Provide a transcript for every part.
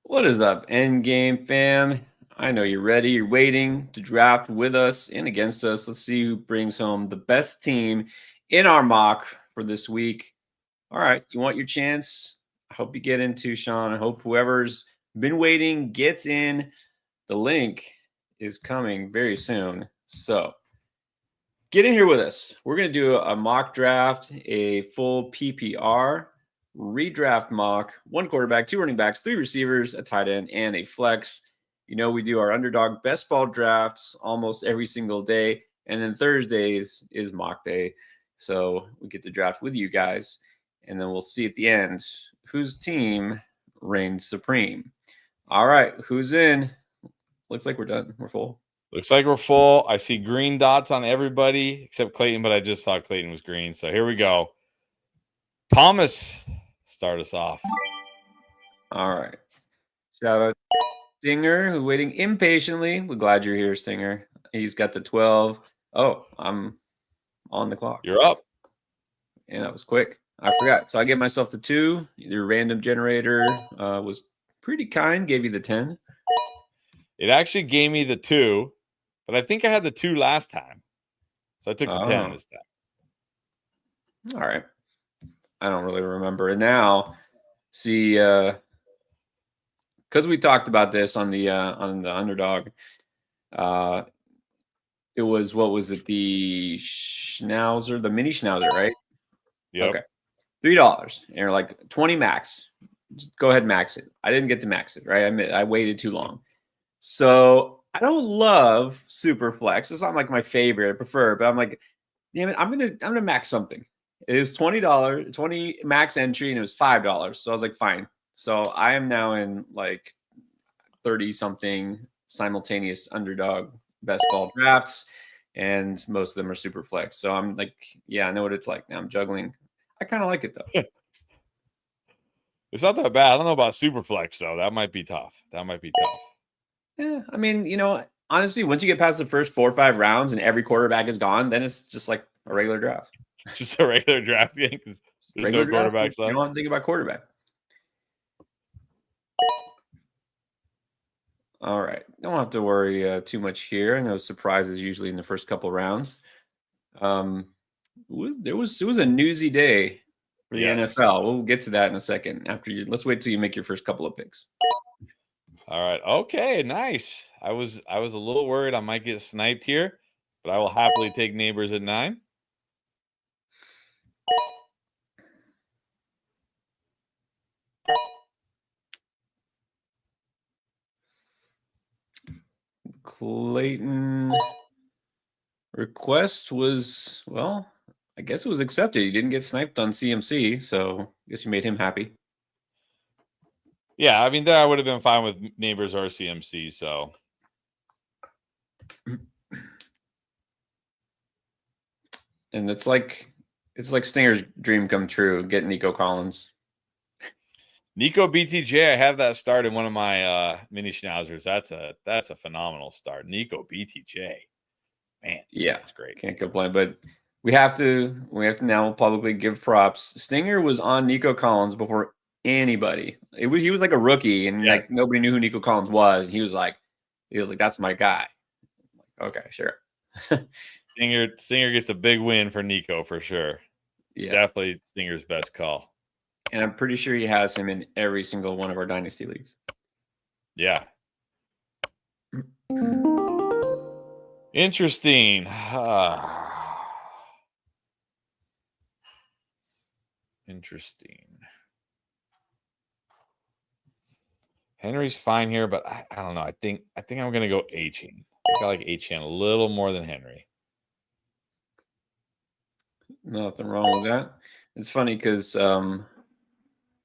What is up, Endgame fam? I know you're ready. You're waiting to draft with us and against us. Let's see who brings home the best team in our mock for this week. All right, you want your chance? I hope you get into Sean. I hope whoever's been waiting gets in. The link is coming very soon. So get in here with us. We're going to do a mock draft, a full PPR redraft mock, one quarterback, two running backs, three receivers, a tight end, and a flex. You know, we do our underdog best ball drafts almost every single day. And then Thursdays is mock day. So we get to draft with you guys. And then we'll see at the end whose team reigns supreme. All right, who's in? Looks like we're done. We're full. Looks like we're full. I see green dots on everybody except Clayton, but I just saw Clayton was green. So here we go. Thomas, start us off. All right. Shout out Stinger, who's waiting impatiently. We're glad you're here, Stinger. He's got the 12. Oh, I'm on the clock. You're up. And that was quick. I forgot. So I gave myself the 2. Your random generator was pretty kind. Gave you the 10. It actually gave me the 2, but I think I had the 2 last time. So I took the 10 this time. All right. I don't really remember. And now, see, because we talked about this on the underdog, it was, what was it, the Schnauzer, the mini Schnauzer, right? Yep. Okay, $3, and you're like 20 max. Just go ahead and max it. I didn't get to max it, right? I waited too long. So I don't love super flex. It's not like my favorite. I prefer, but I'm like, damn it, I'm gonna max something. It is $20, 20 max entry, and it was $5. So I was like, fine. So I am now in like 30 something simultaneous underdog best ball drafts, and most of them are super flex. So I'm like, yeah, I know what it's like now. I'm juggling. I kind of like it though. It's not that bad. I don't know about super flex though. That might be tough. Yeah, I mean, you know, honestly, once you get past the first 4 or 5 rounds and every quarterback is gone, then it's just like a regular draft. Just a regular draft game because there's no quarterbacks left. You don't have to think about quarterback. All right, don't have to worry too much here. I know surprises usually in the first couple rounds. It was a newsy day for the NFL. We'll get to that in a second. Let's wait till you make your first couple of picks. All right. Okay. Nice. I was a little worried I might get sniped here, but I will happily take Neighbors at 9. Clayton request was, well, I guess it was accepted. He didn't get sniped on CMC, so I guess you made him happy. Yeah, I mean, there I would have been fine with Neighbors or CMC, so. And it's like Stinger's dream come true, getting Nico Collins. Nico BTJ, I have that start in one of my mini schnauzers. That's a phenomenal start. Nico BTJ. Man, yeah, that's great. Can't complain, but we have to now publicly give props. Stinger was on Nico Collins before anybody. He was like a rookie, and like nobody knew who Nico Collins was. He was like, that's my guy. Okay, sure. Stinger gets a big win for Nico for sure. Yeah, definitely Stinger's best call. And I'm pretty sure he has him in every single one of our dynasty leagues. Yeah. Interesting. Interesting. Henry's fine here, but I don't know. I think I'm gonna go A-Chain. I like A-Chain a little more than Henry. Nothing wrong with that. It's funny because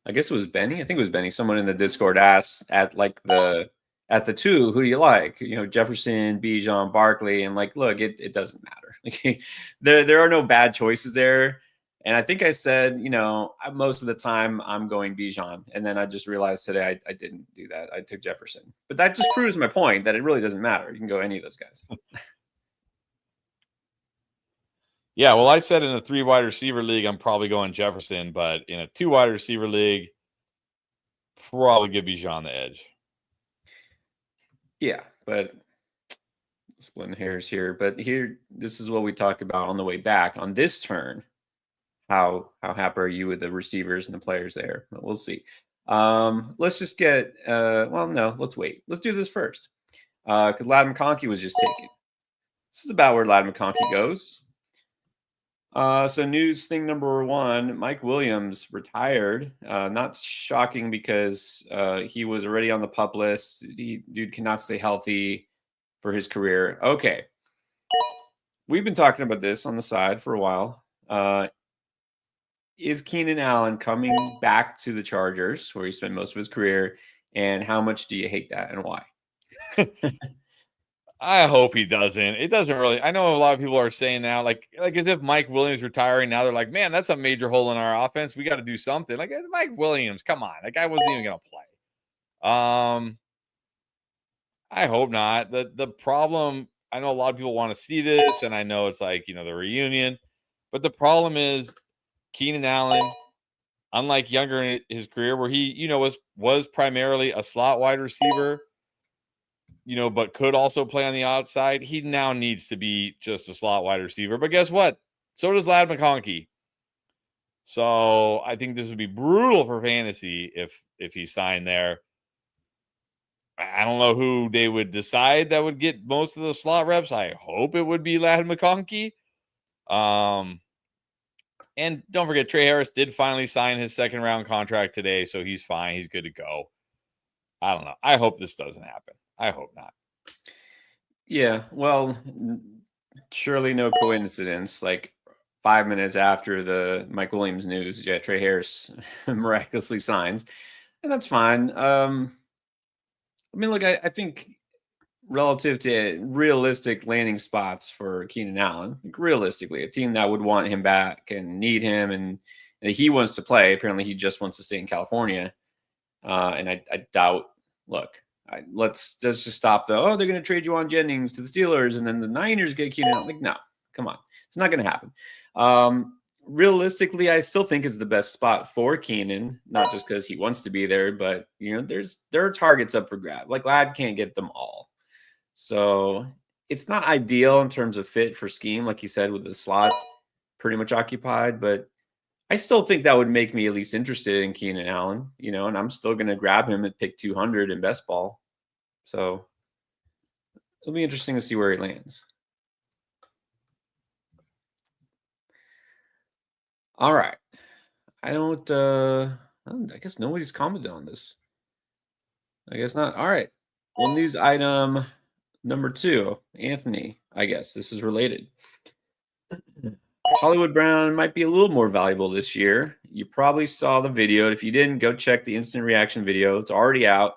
I guess it was Benny. I think it was Benny. Someone in the Discord asked at the 2, who do you like? You know, Jefferson, Bijan, Barkley, and like, look, it doesn't matter. Like, there are no bad choices there. And I think I said, you know, most of the time I'm going Bijan, and then I just realized today I didn't do that. I took Jefferson, but that just proves my point that it really doesn't matter. You can go any of those guys. Yeah, well, I said in a 3 wide receiver league, I'm probably going Jefferson, but in a 2 wide receiver league, probably give Bijan the edge. Yeah, but splitting hairs here. But here, this is what we talked about on the way back on this turn. How happy are you with the receivers and the players there? But we'll see. Let's just get. Well, no, let's wait. Let's do this first because Ladd McConkey was just taken. This is about where Ladd McConkey goes. So news thing number one, Mike Williams retired. Not shocking because he was already on the PUP list. Dude cannot stay healthy for his career. Okay. We've been talking about this on the side for a while. Is Keenan Allen coming back to the Chargers where he spent most of his career? And how much do you hate that and why? I hope he doesn't. It doesn't really. I know a lot of people are saying now, like as if Mike Williams retiring now, they're like, man, that's a major hole in our offense. We got to do something. Like Mike Williams, come on, that guy wasn't even going to play. I hope not. The problem, I know a lot of people want to see this, and I know it's like the reunion, but the problem is Keenan Allen, unlike younger in his career, where he was primarily a slot wide receiver. But could also play on the outside. He now needs to be just a slot wide receiver. But guess what? So does Ladd McConkey. So I think this would be brutal for fantasy if he signed there. I don't know who they would decide that would get most of the slot reps. I hope it would be Ladd McConkey. And don't forget, Trey Harris did finally sign his second round contract today, so he's fine. He's good to go. I don't know. I hope this doesn't happen. I hope not. Yeah, well, surely no coincidence. Like 5 minutes after the Mike Williams news, Trey Harris miraculously signs, and that's fine. I mean, look, I think relative to realistic landing spots for Keenan Allen, like realistically, a team that would want him back and need him, and he wants to play. Apparently, he just wants to stay in California, and I doubt. Look. Let's just stop they're going to trade you on Jennings to the Steelers and then the Niners get Keenan Allen. Like, no, come on. It's not going to happen. Realistically, I still think it's the best spot for Keenan, not just because he wants to be there, but there are targets up for grab. Like Ladd can't get them all. So it's not ideal in terms of fit for scheme, like you said, with the slot pretty much occupied, but I still think that would make me at least interested in Keenan Allen, and I'm still going to grab him at pick 200 in best ball. So it'll be interesting to see where he lands. All right. I guess nobody's commented on this. I guess not. All right. Well, news item number 2, Anthony, I guess this is related. Hollywood Brown might be a little more valuable this year. You probably saw the video. If you didn't, go check the instant reaction video. It's already out.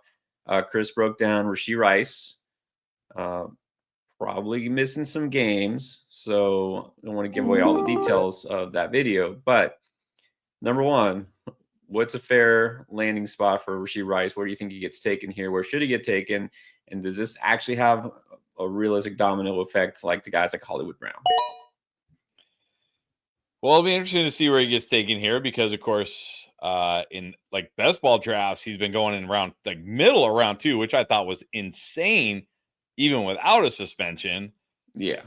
Chris broke down Rashee Rice. Probably missing some games, so I don't want to give away all the details of that video. But number one, what's a fair landing spot for Rashee Rice? Where do you think he gets taken here? Where should he get taken? And does this actually have a realistic domino effect like the guys like Hollywood Brown? Well, it'll be interesting to see where he gets taken here because, of course, in like best ball drafts, he's been going in round middle of round 2, which I thought was insane, even without a suspension. Yeah.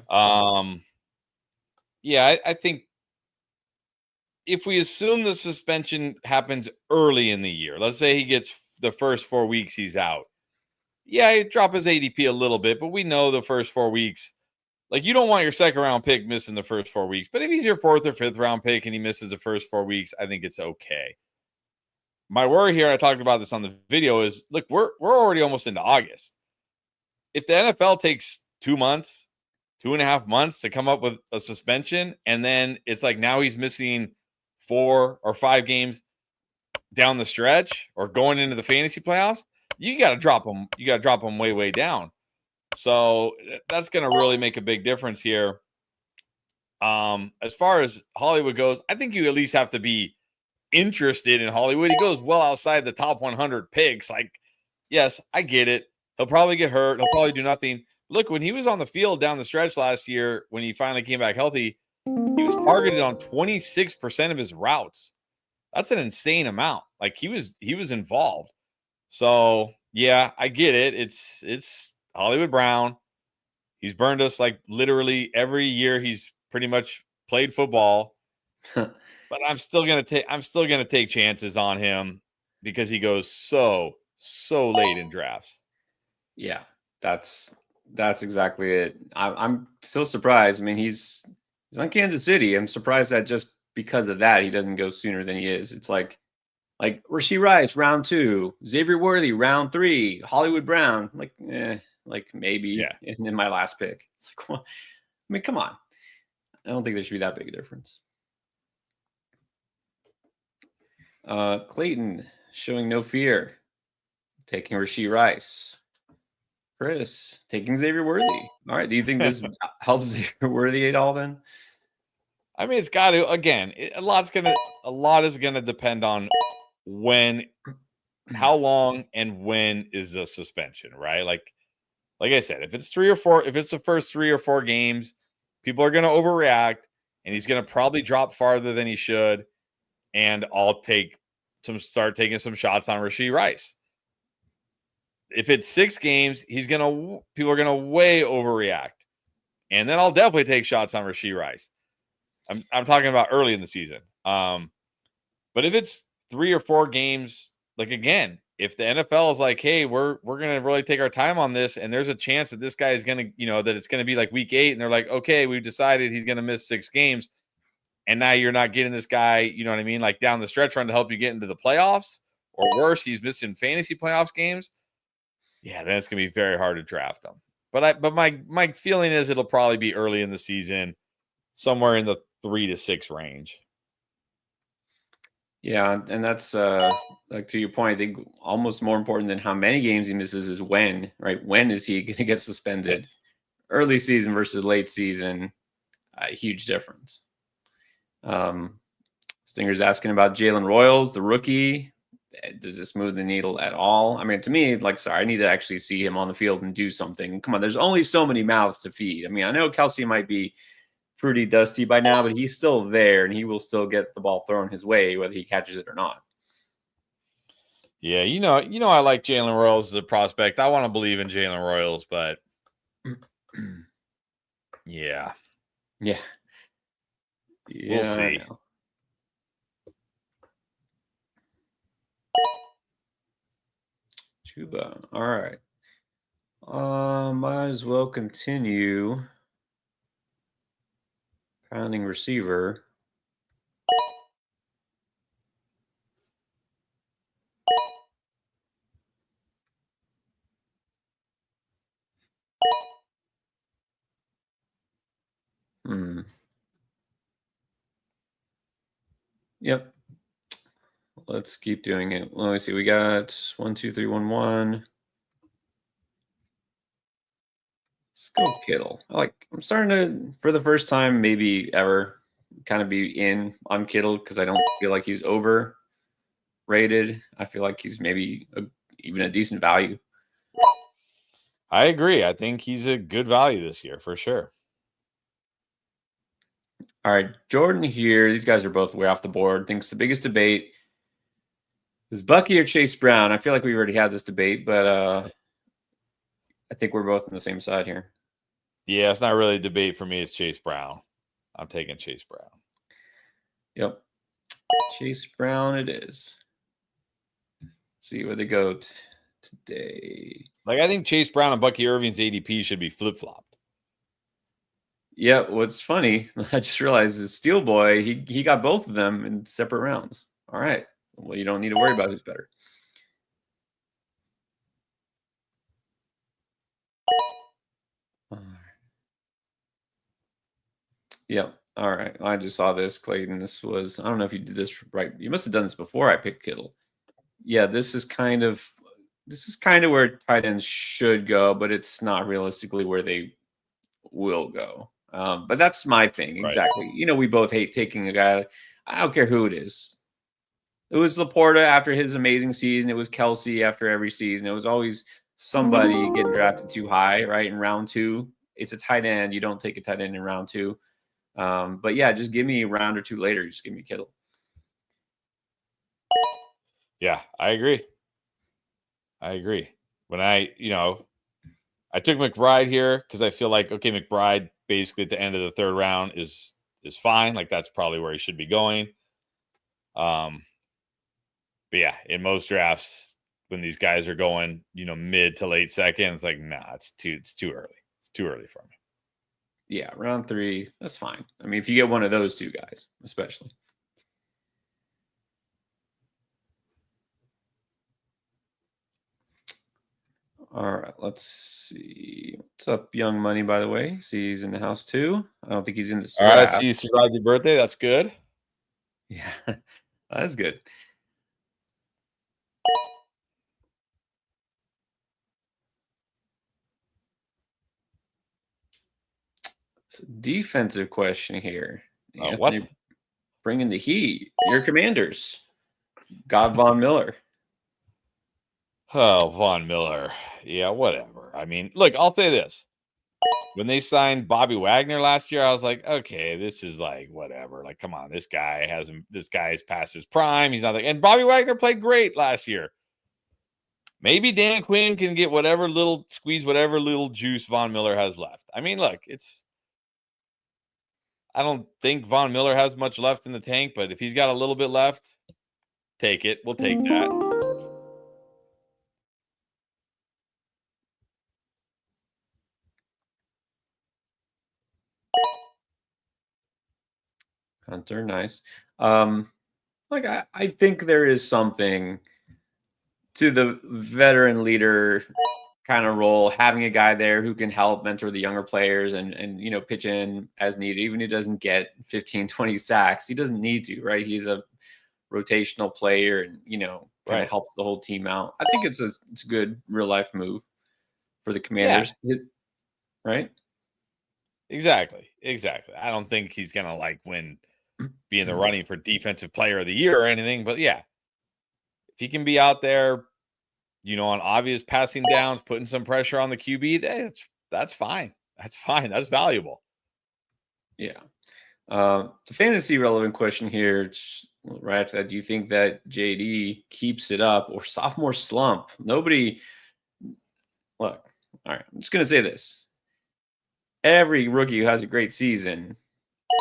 Yeah, I think if we assume the suspension happens early in the year, let's say he gets the first 4 weeks he's out. Yeah, he'd drop his ADP a little bit, but we know the first 4 weeks. Like, you don't want your second round pick missing the first 4 weeks. But if he's your 4th or 5th round pick and he misses the first 4 weeks, I think it's okay. My worry here, I talked about this on the video, is look, we're already almost into August. If the NFL takes 2 months, 2.5 months to come up with a suspension, and then it's like now he's missing 4 or 5 games down the stretch or going into the fantasy playoffs, you got to drop him. You got to drop him way, way down. So that's going to really make a big difference here. As far as Hollywood goes, I think you at least have to be interested in Hollywood. He goes well outside the top 100 picks. Like, yes, I get it. He'll probably get hurt. He'll probably do nothing. Look, when he was on the field down the stretch last year, when he finally came back healthy, he was targeted on 26% of his routes. That's an insane amount. Like he was involved. So yeah, I get it. It's Hollywood Brown. He's burned us like literally every year he's pretty much played football. But I'm still gonna take chances on him because he goes so late in drafts. Yeah, that's exactly it. I'm still surprised. I mean, he's on Kansas City. I'm surprised that just because of that he doesn't go sooner than he is. It's like Rashee Rice, round 2, Xavier Worthy, round 3, Hollywood Brown, like maybe, Yeah. and then my last pick. It's like, well, I mean, come on. I don't think there should be that big a difference. Clayton showing no fear, taking Rashee Rice. Chris taking Xavier Worthy. All right. Do you think this helps Xavier Worthy at all then? I mean, it's got to, again, a lot is gonna depend on how long and when is the suspension, right? Like I said, if it's the first 3 or 4 games, people are gonna overreact, and he's gonna probably drop farther than he should, and I'll start taking some shots on Rashee Rice. If it's 6 games, people are gonna way overreact, and then I'll definitely take shots on Rashee Rice. I'm talking about early in the season. But if it's 3 or 4 games, like again, if the NFL is like, hey, we're gonna really take our time on this, and there's a chance that this guy is gonna, that it's gonna be like week 8, and they're like, okay, we've decided he's gonna miss 6 games, and now you're not getting this guy, you know what I mean, like down the stretch run to help you get into the playoffs, or worse, he's missing fantasy playoffs games. Yeah, then it's gonna be very hard to draft him. But my feeling is it'll probably be early in the season, somewhere in the 3 to 6 range. Yeah, and that's like to your point, I think almost more important than how many games he misses is when, right? When is he going to get suspended? Yes. Early season versus late season, a huge difference. Stinger's asking about Jalen Royals, the rookie. Does this move the needle at all? I mean, to me, I need to actually see him on the field and do something. Come on, there's only so many mouths to feed. I mean, I know Kelsey might be pretty dusty by now, but he's still there and he will still get the ball thrown his way, whether he catches it or not. Yeah, I like Jalen Royals as a prospect. I want to believe in Jalen Royals, but yeah. We'll see. I know. Chuba. All right. Might as well continue. Pounding receiver. Yep. Let's keep doing it. Let me see. We got 1, 2, 3, 1, 1. Let's go Kittle. I'm starting to, for the first time, maybe ever, kind of be in on Kittle because I don't feel like he's overrated. I feel like he's maybe even a decent value. I agree. I think he's a good value this year for sure. All right, Jordan here. These guys are both way off the board. Thinks the biggest debate is Bucky or Chase Brown. I feel like we already had this debate, but I think we're both on the same side here. Yeah, it's not really a debate for me. It's Chase Brown. I'm taking Chase Brown. Yep. Chase Brown it is. Let's see where they go today. I think Chase Brown and Bucky Irving's ADP should be flip-flopped. Yeah, what's funny, I just realized Steel Boy, he got both of them in separate rounds. All right. Well, you don't need to worry about who's better. Yep. All right. I just saw this, Clayton. This was, I don't know if you did this right. You must have done this before I picked Kittle. Yeah, this is kind of where tight ends should go, but it's not realistically where they will go. But that's my thing. Exactly. Right. We both hate taking a guy. I don't care who it is. It was Laporta after his amazing season. It was Kelsey after every season. It was always somebody getting drafted too high, right? In round 2, it's a tight end. You don't take a tight end in round 2. But yeah, just give me a round or 2 later. Just give me Kittle. Yeah, I agree. When I took McBride here because I feel like, okay, McBride basically at the end of the third round is fine. Like that's probably where he should be going. But yeah, in most drafts, when these guys are going, mid to late second, it's like, nah, it's too early. It's too early for me. Yeah, round 3, that's fine. I mean, if you get one of those two guys, especially. All right, let's see. What's up, Young Money, by the way? See, he's in the house too. I don't think he's in this All right, draft. see, you survived your birthday. That's good. Yeah, that's good. It's a defensive question here. What? Anthony, bringing the heat. Your Commanders. God Von Miller. Oh, Von Miller. Yeah, whatever. I mean, look, I'll say this. When they signed Bobby Wagner last year, I was like, okay, this is like whatever. Like, come on, this guy is past his prime. He's not like, and Bobby Wagner played great last year. Maybe Dan Quinn can get whatever little juice Von Miller has left. I mean, look, I don't think Von Miller has much left in the tank, but if he's got a little bit left, take it. We'll take that. Hunter, nice. I think there is something to the veteran leader kind of role, having a guy there who can help mentor the younger players and pitch in as needed. Even if he doesn't get 15, 20 sacks, he doesn't need to, right? He's a rotational player and kind of helps the whole team out. I think it's a good real life move for the Commanders. Yeah. Right? Exactly. I don't think he's gonna be in the running for defensive player of the year or anything, but yeah, if he can be out there, on obvious passing downs, putting some pressure on the QB, that's fine. That's fine. That's valuable. Yeah. The fantasy relevant question here, right after that, do you think that JD keeps it up or sophomore slump? Nobody, look, all right, I'm just going to say this. Every rookie who has a great season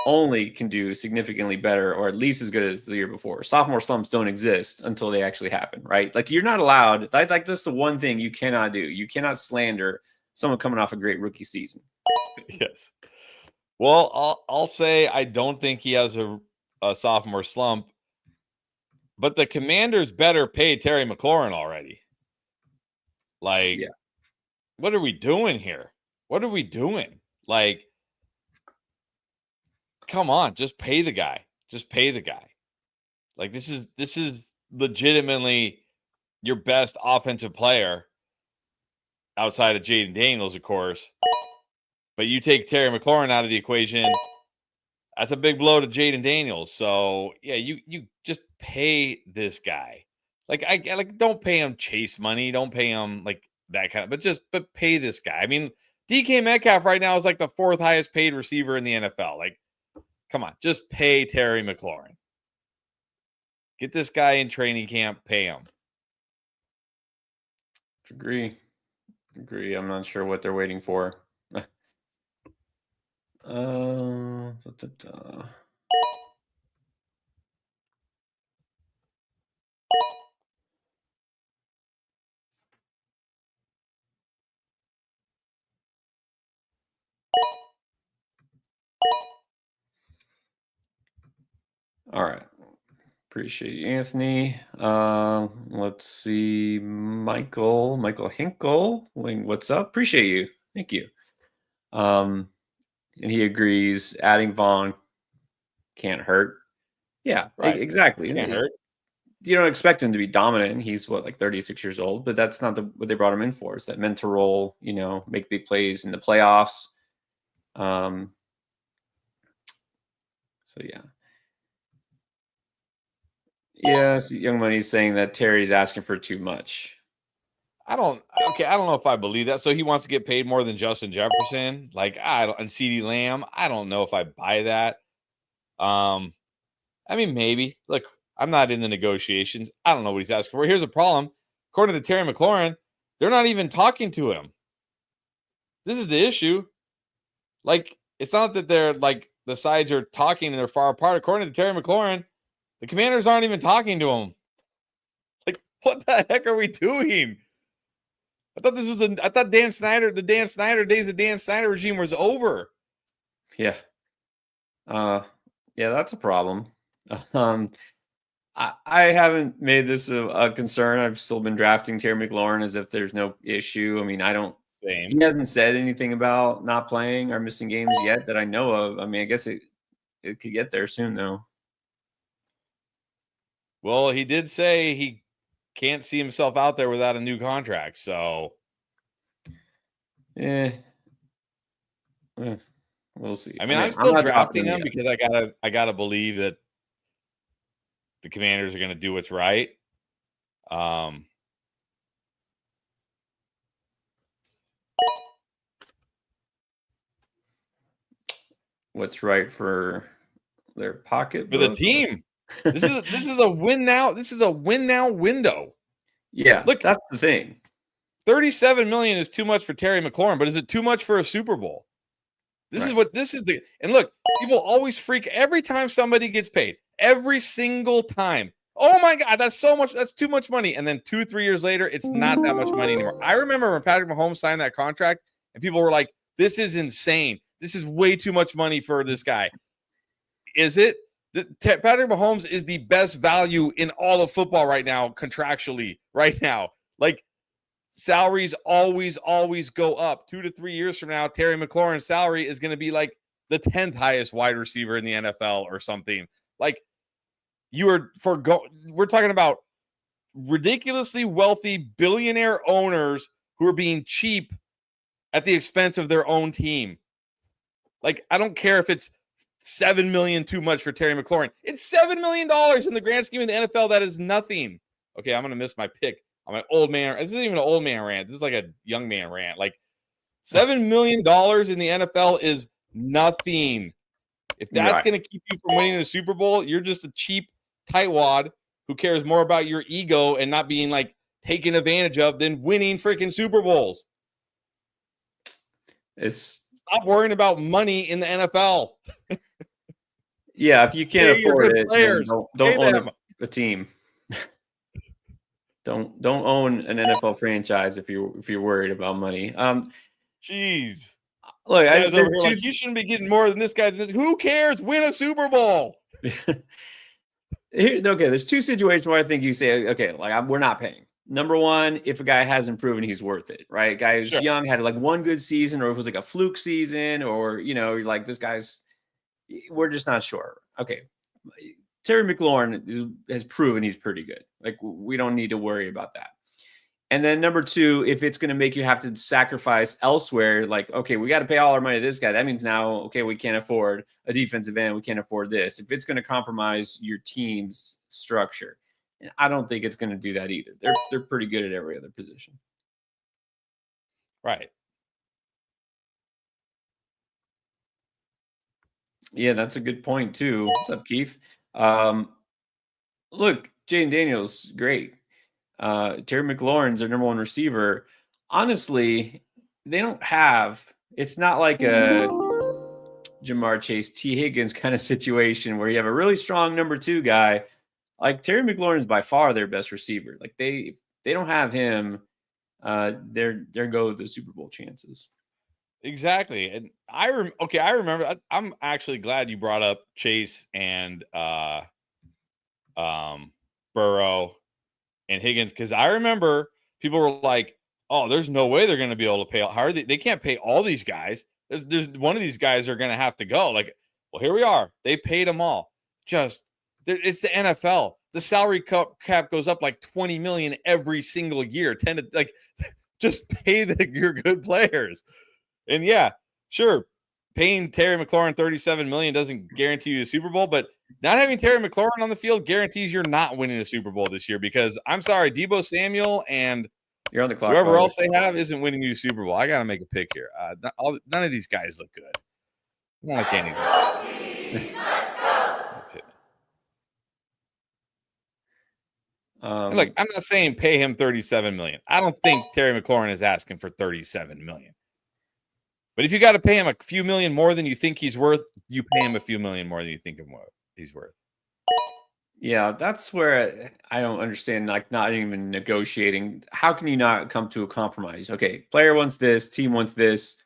only can do significantly better or at least as good as the year before. Sophomore slumps don't exist until they actually happen, right? Like you're not allowed, like that's the one thing you cannot do. You cannot slander someone coming off a great rookie season. Yes. Well, I'll say I don't think he has a sophomore slump, but the Commanders better pay Terry McLaurin already. Like, yeah. What are we doing here? What are we doing? Like, come on, just pay the guy. Just pay the guy. Like, this is legitimately your best offensive player outside of Jaden Daniels, of course. But you take Terry McLaurin out of the equation, that's a big blow to Jaden Daniels. So yeah, you just pay this guy. Like don't pay him chase money, don't pay him like that kind of, but pay this guy. I mean, DK Metcalf right now is like the 4th highest paid receiver in the NFL. Like, come on, just pay Terry McLaurin. Get this guy in training camp, pay him. Agree. I'm not sure what they're waiting for. All right. Appreciate you, Anthony. Let's see. Michael Hinkle. What's up? Appreciate you. Thank you. And he agrees adding Vaughn can't hurt. Yeah, right. Exactly. Can't hurt. You don't expect him to be dominant. He's like 36 years old, but that's not what they brought him in for. Is that mentor role, make big plays in the playoffs. So yeah. Yes, Young Money's saying that Terry's asking for too much. I don't know if I believe that. So he wants to get paid more than Justin Jefferson, and CeeDee Lamb. I don't know if I buy that. I mean, maybe. Look, I'm not in the negotiations. I don't know what he's asking for. Here's the problem. According to Terry McLaurin, they're not even talking to him. This is the issue. Like, it's not that they're like the sides are talking and they're far apart. According to Terry McLaurin, the Commanders aren't even talking to him. Like, what the heck are we doing? I thought Dan Snyder, the Dan Snyder days of Dan Snyder regime was over. Yeah. Yeah, that's a problem. I haven't made this a concern. I've still been drafting Terry McLaurin as if there's no issue. I mean, I don't. Same. He hasn't said anything about not playing or missing games yet that I know of. I mean, I guess it could get there soon, though. Well, he did say he can't see himself out there without a new contract. So, we'll see. I mean, I'm still drafting him because I gotta believe that the Commanders are going to do what's right. What's right for their pocket for the team. This is a win now. This is a win now window. Yeah, look, that's the thing. $37 million is too much for Terry McLaurin, but is it too much for a Super Bowl? This is the and look, people always freak every time somebody gets paid. Every single time. Oh my God, that's so much. That's too much money. And then 2-3 years later, it's not that much money anymore. I remember when Patrick Mahomes signed that contract, and people were like, "This is insane. This is way too much money for this guy." Is it? Patrick Mahomes is the best value in all of football right now, contractually, right now. Like, salaries always go up. 2 to 3 years from now, Terry McLaurin's salary is going to be like the 10th highest wide receiver in the NFL or something. Like, we're talking about ridiculously wealthy billionaire owners who are being cheap at the expense of their own team. Like, I don't care if it's $7 million too much for Terry McLaurin. It's $7 million in the grand scheme of the NFL. That is nothing. Okay, I'm going to miss my pick. I'm an old man. This isn't even an old man rant. This is like a young man rant. Like, $7 million in the NFL is nothing. If that's going to keep you from winning the Super Bowl, you're just a cheap tightwad who cares more about your ego and not being like taken advantage of than winning freaking Super Bowls. Stop worrying about money in the NFL. Yeah, if you can't afford it, don't own a team. Don't own an NFL franchise if you're worried about money. Jeez. Look, you shouldn't be getting more than this guy. Who cares? Win a Super Bowl. Okay, there's two situations where I think you say, okay, like we're not paying. Number one, if a guy hasn't proven he's worth it, right? A guy who's young, had like one good season, or if it was like a fluke season, or like this guy's, we're just not sure. Okay, Terry McLaurin has proven he's pretty good. Like, we don't need to worry about that. And then number two, if it's going to make you have to sacrifice elsewhere, like, okay, we got to pay all our money to this guy. That means now, okay, we can't afford a defensive end. We can't afford this. If it's going to compromise your team's structure, and I don't think it's going to do that either. They're pretty good at every other position. Right. Yeah, that's a good point too. What's up, Keith? Look, Jaden Daniels, great. Terry McLaurin's their number one receiver. Honestly, they don't have. It's not like a Jamar Chase, T. Higgins kind of situation where you have a really strong number two guy. Like, Terry McLaurin is by far their best receiver. Like, they don't have him. They're go the Super Bowl chances. Exactly. And I remember. I'm actually glad you brought up Chase and Burrow and Higgins, because I remember people were like, "Oh, there's no way they're going to be able to pay. How are they? They can't pay all these guys. There's one of these guys are going to have to go." Like, well, here we are. They paid them all. It's the NFL. The salary cap goes up like $20 million every single year. Just pay your good players. And yeah, sure, paying Terry McLaurin $37 million doesn't guarantee you a Super Bowl, but not having Terry McLaurin on the field guarantees you're not winning a Super Bowl this year, because I'm sorry, Deebo Samuel and you're on the clock, whoever else they have isn't winning you a Super Bowl. I got to make a pick here. None of these guys look good. Not like anything. Look, I'm not saying pay him $37 million. I don't think Terry McLaurin is asking for $37 million. But if you got to pay him a few million more than you think he's worth, you pay him a few million more than you think he's worth. Yeah, that's where I don't understand, like, not even negotiating. How can you not come to a compromise? Okay, player wants this, team wants this,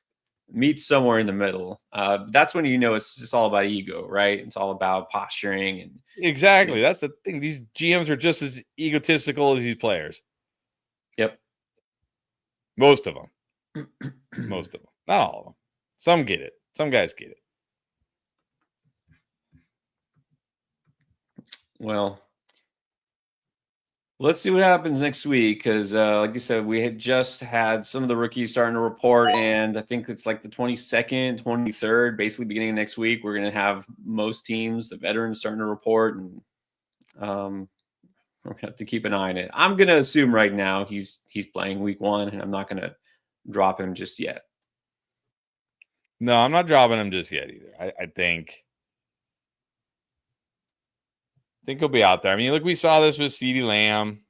meet somewhere in the middle. That's when you know it's just all about ego, right? It's all about posturing and Exactly. That's the thing. These GMs are just as egotistical as these players. yep. Most of them. Most of them. Not all of them. Some get it. Some guys get it. Well, let's see what happens next week because, like you said, we had just had some of the rookies starting to report, and I think it's like the 22nd, 23rd, basically beginning of next week. We're going to have most teams, the veterans, starting to report, and we're going to have to keep an eye on it. I'm going to assume right now he's playing week 1, and I'm not going to drop him just yet. No, I'm not dropping him just yet either. I think he'll be out there. I mean, look, we saw this with CeeDee Lamb.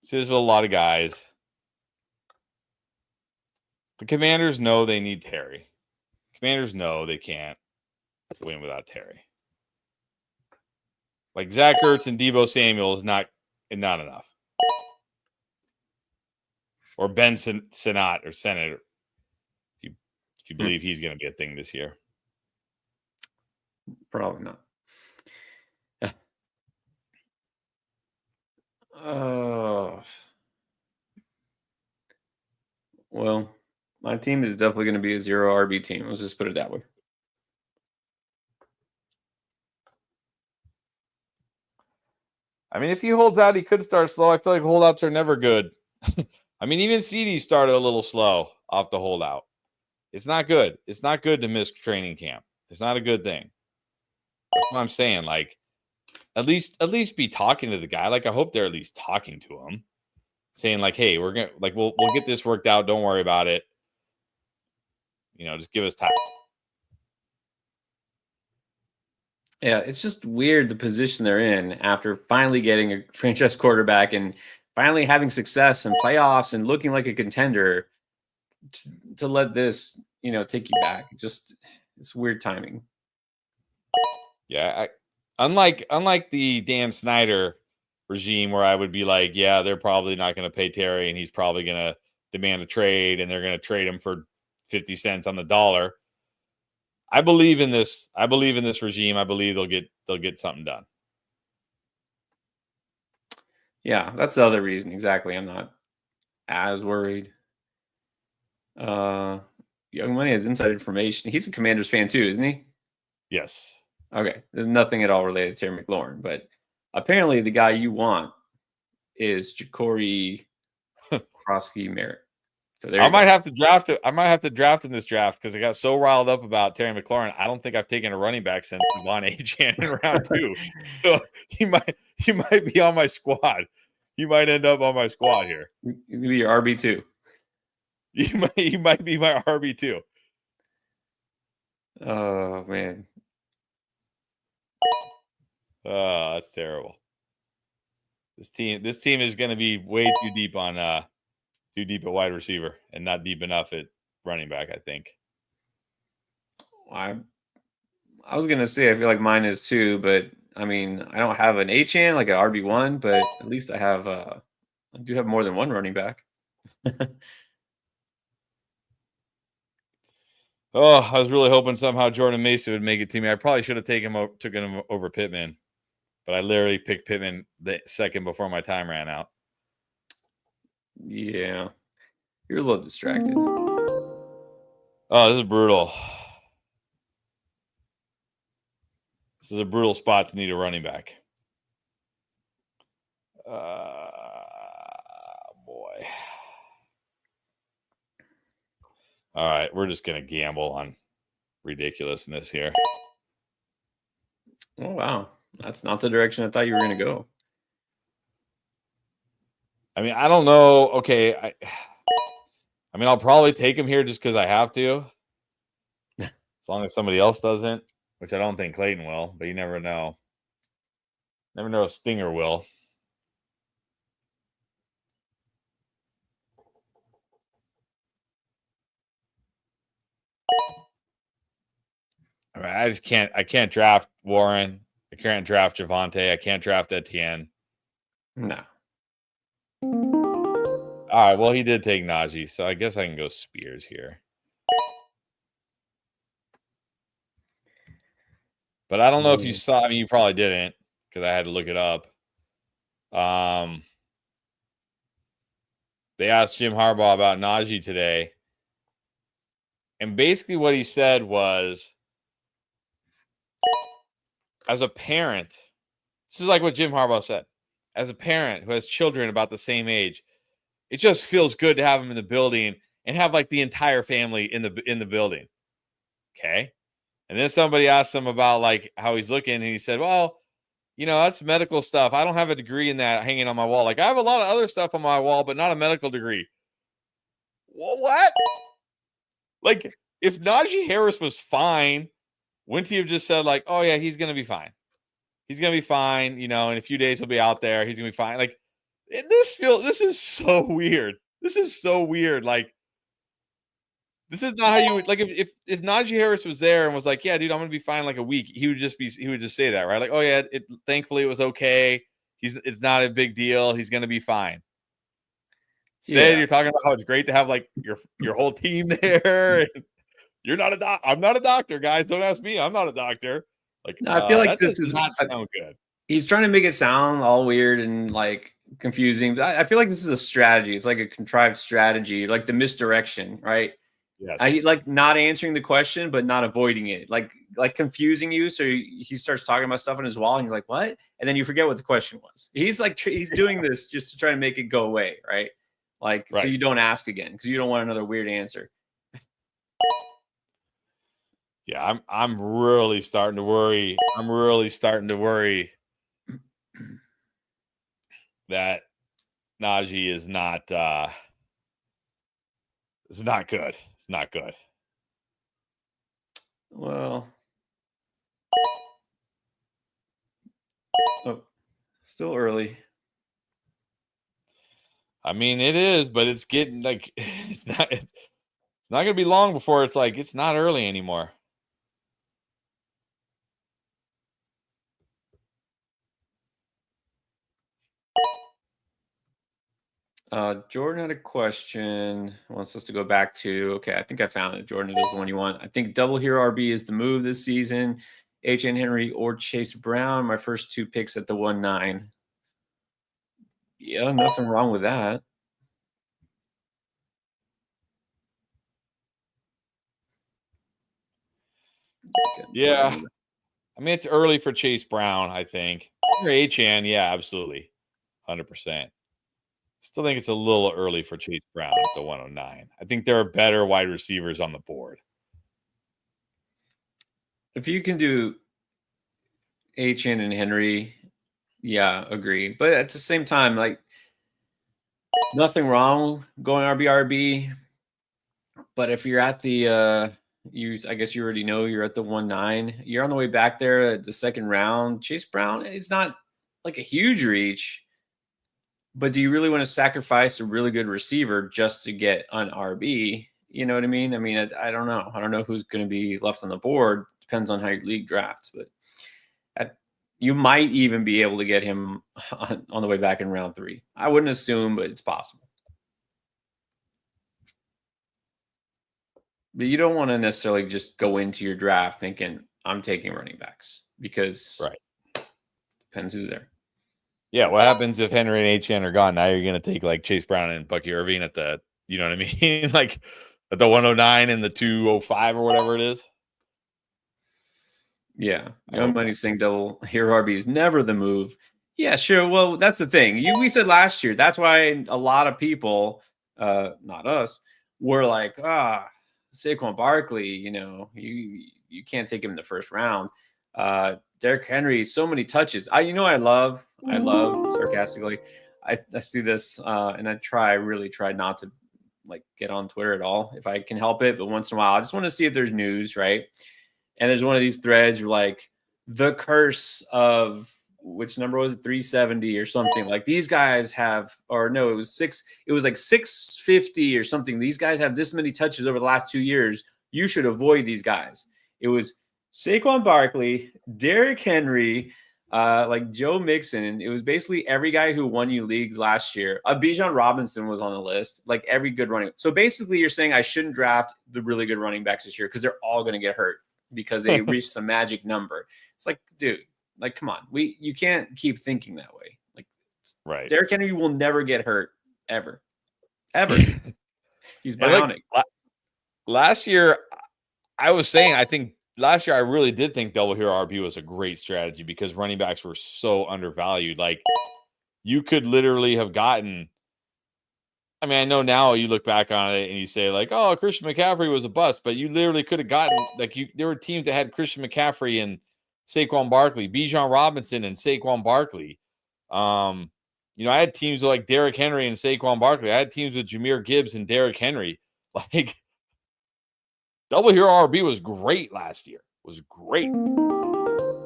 See this with a lot of guys. The Commanders know they need Terry. Commanders know they can't win without Terry. Like Zach Ertz and Deebo Samuel is not enough. Or Ben Sinnott or Senate, if you believe he's going to be a thing this year. Probably not. Well, my team is definitely going to be a 0 RB team. Let's just put it that way. I mean, if he holds out, he could start slow. I feel like holdouts are never good. I mean, even CD started a little slow off the holdout. It's not good. It's not good to miss training camp. It's not a good thing. That's what I'm saying. Like, at least be talking to the guy. Like, I hope they're at least talking to him, saying like, "Hey, we'll get this worked out. Don't worry about it. Just give us time." Yeah, it's just weird the position they're in after finally getting a franchise quarterback and finally having success in playoffs and looking like a contender to let this, take you back. It's weird timing. Yeah, unlike the Dan Snyder regime where I would be like, yeah, they're probably not going to pay Terry and he's probably going to demand a trade and they're going to trade him for 50 cents on the dollar. I believe in this. I believe in this regime. I believe they'll get something done. Yeah, that's the other reason. Exactly. I'm not as worried. Young Money has inside information. He's a Commanders fan too, isn't he? Yes. Okay. There's nothing at all related to Terry McLaurin, but apparently the guy you want is Ja'Cory Krosky Merritt. So there I might have to draft it. I might have to draft in this draft because I got so riled up about Terry McLaurin. I don't think I've taken a running back since Devon Achane in round 2. So he might be on my squad. He might end up on my squad here. He'll be your RB2. He might be my RB2. Oh man. Oh, that's terrible. This team is going to be way too deep at wide receiver and not deep enough at running back, I think. I was gonna say I feel like mine is too, but I mean I don't have an Achane like an RB1, but at least I do have more than one running back. Oh, I was really hoping somehow Jordan Mason would make it to me. I probably should have taken him over Pittman, but I literally picked Pittman the second before my time ran out. Yeah, you're a little distracted. Oh, this is brutal. This is a brutal spot to need a running back. Boy. All right, we're just going to gamble on ridiculousness here. Oh, wow. That's not the direction I thought you were going to go. I mean, I don't know. Okay. I mean, I'll probably take him here just because I have to. As long as somebody else doesn't, which I don't think Clayton will, but you never know. Never know if Stinger will. I mean, I can't draft Warren. I can't draft Javonte. I can't draft Etienne. No. All right. Well, he did take Najee, so I guess I can go Spears here. But I don't know if you saw. I mean, you probably didn't because I had to look it up. They asked Jim Harbaugh about Najee today, and basically what he said was, as a parent, this is like what Jim Harbaugh said. As a parent who has children about the same age, it just feels good to have them in the building and have like the entire family in the building. Okay. And then somebody asked him about like how he's looking, and he said, well, you know, that's medical stuff. I don't have a degree in that hanging on my wall. Like I have a lot of other stuff on my wall, but not a medical degree. Well, what? Like if Najee Harris was fine, wouldn't he have just said like, oh yeah, he's going to be fine. He's going to be fine. You know, in a few days he'll be out there. He's going to be fine. Like this is so weird. This is so weird. Like, this is not how you would like if Najee Harris was there and was like, yeah, dude, I'm gonna be fine in like a week. He would just say that, right? Like, oh yeah, thankfully it was okay. It's not a big deal. He's gonna be fine. Instead, you're talking about how it's great to have like your whole team there. And you're not a doc. I'm not a doctor, guys. Don't ask me. I'm not a doctor. Like, No, I feel like that this does is not sound good. He's trying to make it sound all weird and like confusing. But I feel like this is a strategy. It's like a contrived strategy, like the misdirection, right? Yes. I like not answering the question, but not avoiding it, like confusing you. So he starts talking about stuff on his wall, and you're like, "What?" And then you forget what the question was. He's like, he's doing this just to try to make it go away, right? Like, so you don't ask again because you don't want another weird answer. Yeah, I'm really starting to worry. I'm really starting to worry that Najee is not. It's not good. It's not good. Well, still early. I mean, it is, but it's getting like it's not going to be long before it's like it's not early anymore. Jordan had a question. Wants us to go back to. Okay, I think I found it. Jordan, this is the one you want. I think double hero RB is the move this season. H.N. Henry or Chase Brown. My first two picks at the 1-9. Yeah, nothing wrong with that. Yeah. I mean, it's early for Chase Brown, I think. For HN, yeah, absolutely. 100%. Still think it's a little early for Chase Brown at the 109. I think there are better wide receivers on the board. If you can do HN and Henry, yeah, agree. But at the same time, like nothing wrong going RB. But if you're at the I guess you already know you're at the 1-9. You're on the way back there at the second round. Chase Brown, it's not like a huge reach. But do you really want to sacrifice a really good receiver just to get an RB? You know what I mean? I mean, I don't know. I don't know who's going to be left on the board. Depends on how your league drafts. But you might even be able to get him on the way back in round 3. I wouldn't assume, but it's possible. But you don't want to necessarily just go into your draft thinking, I'm taking running backs. Because depends who's there. Yeah, what happens if Henry and HN are gone? Now you're going to take like Chase Brown and Bucky Irving at the, you know what I mean? Like at the 109 and the 205 or whatever it is. Yeah. Young Money's saying double hero RB is never the move. Yeah, sure. Well, that's the thing. We said last year, that's why a lot of people, not us, were like, Saquon Barkley, you know, you can't take him in the first round. Derrick Henry, so many touches. I love sarcastically. I see this and I really try not to like get on Twitter at all if I can help it. But once in a while, I just want to see if there's news, right? And there's one of these threads you're like the curse of which number was it? 370 or something. Like these guys have, or no, it was like 650 or something. These guys have this many touches over the last 2 years. You should avoid these guys. It was Saquon Barkley, Derrick Henry, like Joe Mixon. It was basically every guy who won you leagues last year. Bijan Robinson was on the list. Like every good running. So basically, you're saying I shouldn't draft the really good running backs this year because they're all going to get hurt because they reached some magic number. It's like, dude, like come on, you can't keep thinking that way. Like, Right. Derrick Henry will never get hurt ever. He's bionic. Like, last year, I was saying, I think last year I really did think double hero RB was a great strategy because running backs were so undervalued. Like you could literally have gotten. I mean, I know now you look back on it and you say like, "Oh, Christian McCaffrey was a bust," but you literally could have gotten like there were teams that had Christian McCaffrey and Saquon Barkley, Bijan Robinson and Saquon Barkley. I had teams like Derrick Henry and Saquon Barkley. I had teams with Jahmyr Gibbs and Derrick Henry. Like double hero RB was great last year. Was great.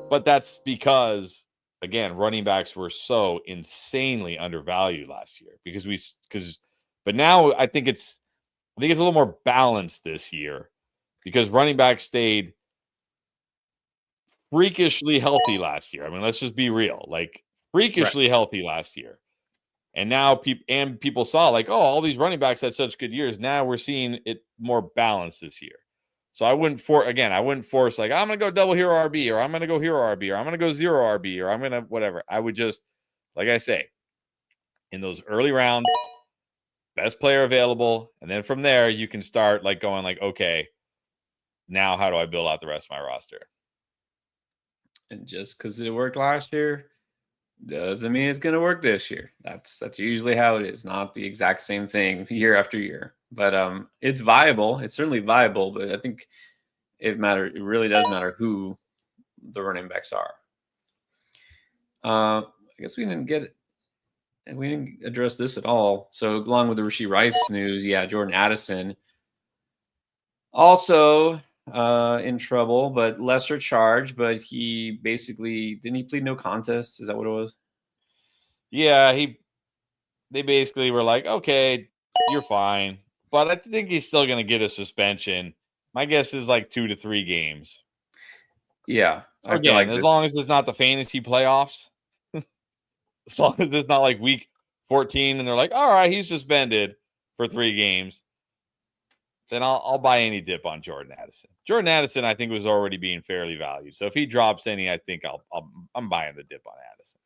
But that's because again, running backs were so insanely undervalued last year but now I think it's a little more balanced this year because running backs stayed freakishly healthy last year. I mean, let's just be real. Like freakishly healthy last year. And now people saw like, oh, all these running backs had such good years. Now we're seeing it more balanced this year. So I wouldn't force like I'm gonna go double hero RB or I'm gonna go hero RB or I'm gonna go zero RB or I'm gonna whatever. I would just, like I say, in those early rounds, best player available, and then from there you can start like going like, okay, now how do I build out the rest of my roster? And just because it worked last year doesn't mean it's going to work this year. That's usually how it is. Not the exact same thing year after year, but it's viable. It's certainly viable, but I think it really does matter who the running backs are. I guess we didn't address this at all. So along with the Rashee Rice news, yeah, Jordan Addison also in trouble, but lesser charge. But he basically didn't he plead no contest? Is that what it was? Yeah, they basically were like, okay, you're fine, but I think he's still going to get a suspension. My guess is like 2 to 3 games. Yeah, so again, as long as it's not the fantasy playoffs, as long as it's not like week 14 and they're like, all right, he's suspended for 3 games, then I'll buy any dip on Jordan Addison. Jordan Addison, I think, was already being fairly valued. So if he drops any, I think I'm buying the dip on Addison.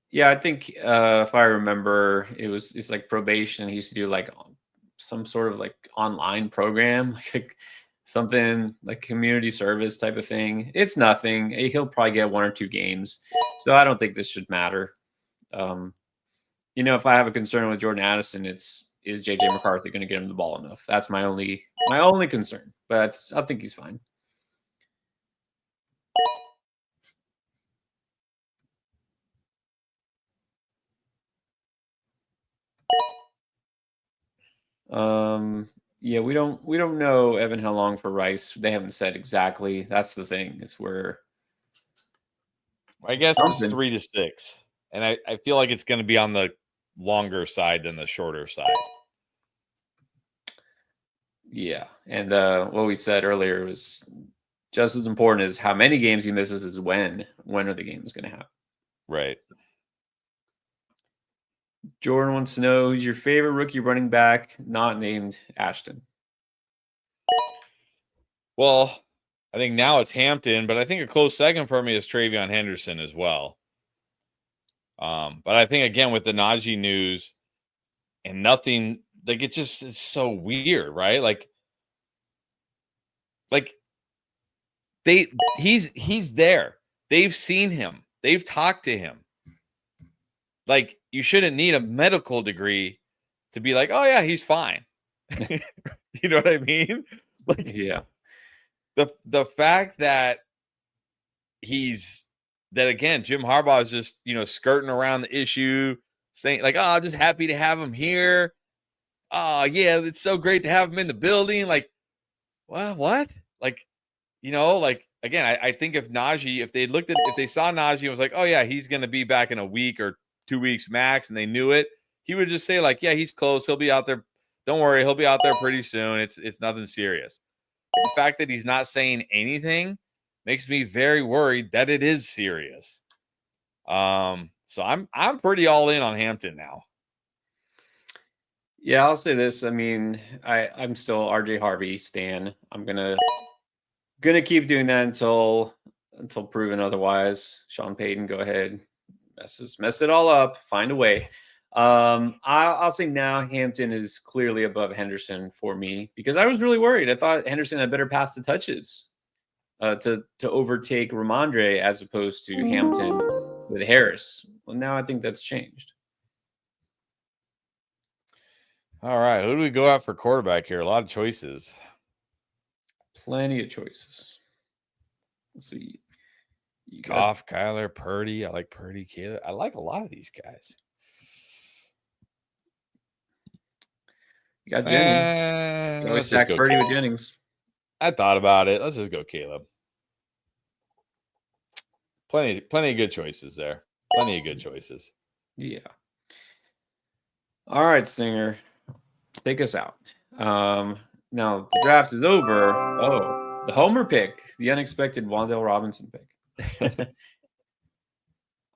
Yeah, I think if I remember, it's like probation. He used to do like some sort of like online program, like something like community service type of thing. It's nothing. He'll probably get 1 or 2 games. So I don't think this should matter. If I have a concern with Jordan Addison, is JJ McCarthy going to get him the ball enough? That's my only concern. But I think he's fine. Yeah, we don't know, Evan, how long for Rice. They haven't said exactly. That's the thing. It's where I guess it's 3 to 6. And I feel like it's going to be on the longer side than the shorter side. Yeah. And what we said earlier was just as important as how many games he misses is when are the games going to happen. Right. Jordan wants to know who's your favorite rookie running back not named Ashton. Well, I think now it's Hampton, but I think a close second for me is Travion Henderson as well. But I think again with the Najee news and nothing, like it's so weird, right? Like he's there. They've seen him. They've talked to him. Like you shouldn't need a medical degree to be like, oh yeah, he's fine. You know what I mean? Like, yeah. The fact that again, Jim Harbaugh is just, skirting around the issue, saying like, oh, I'm just happy to have him here. Oh yeah, it's so great to have him in the building. Like, well, what? Like, again, I think if they saw Najee and was like, oh yeah, he's going to be back in a week or 2 weeks max, and they knew it, he would just say like, yeah, he's close. He'll be out there. Don't worry. He'll be out there pretty soon. It's nothing serious. The fact that he's not saying anything makes me very worried that it is serious. So I'm pretty all in on Hampton now. Yeah, I'll say this. I mean, I'm still RJ Harvey stan. I'm gonna keep doing that until proven otherwise. Sean Payton, go ahead, mess it all up, find a way. I'll say now Hampton is clearly above Henderson for me because I was really worried. I thought Henderson had better pass to touches to overtake Ramondre as opposed to Hampton with Harris. Well, now I think that's changed. All right, who do we go out for quarterback here? A lot of choices. Plenty of choices. Let's see. Goff, Kyler, Purdy. I like Purdy, Caleb. I like a lot of these guys. You got Jennings. You always stack Purdy with Jennings. I thought about it. Let's just go Caleb. Plenty of good choices there. Plenty of good choices. Yeah. All right, Stinger. Take us out. Now the draft is over. Oh, the homer pick, the unexpected Wan'Dale Robinson pick.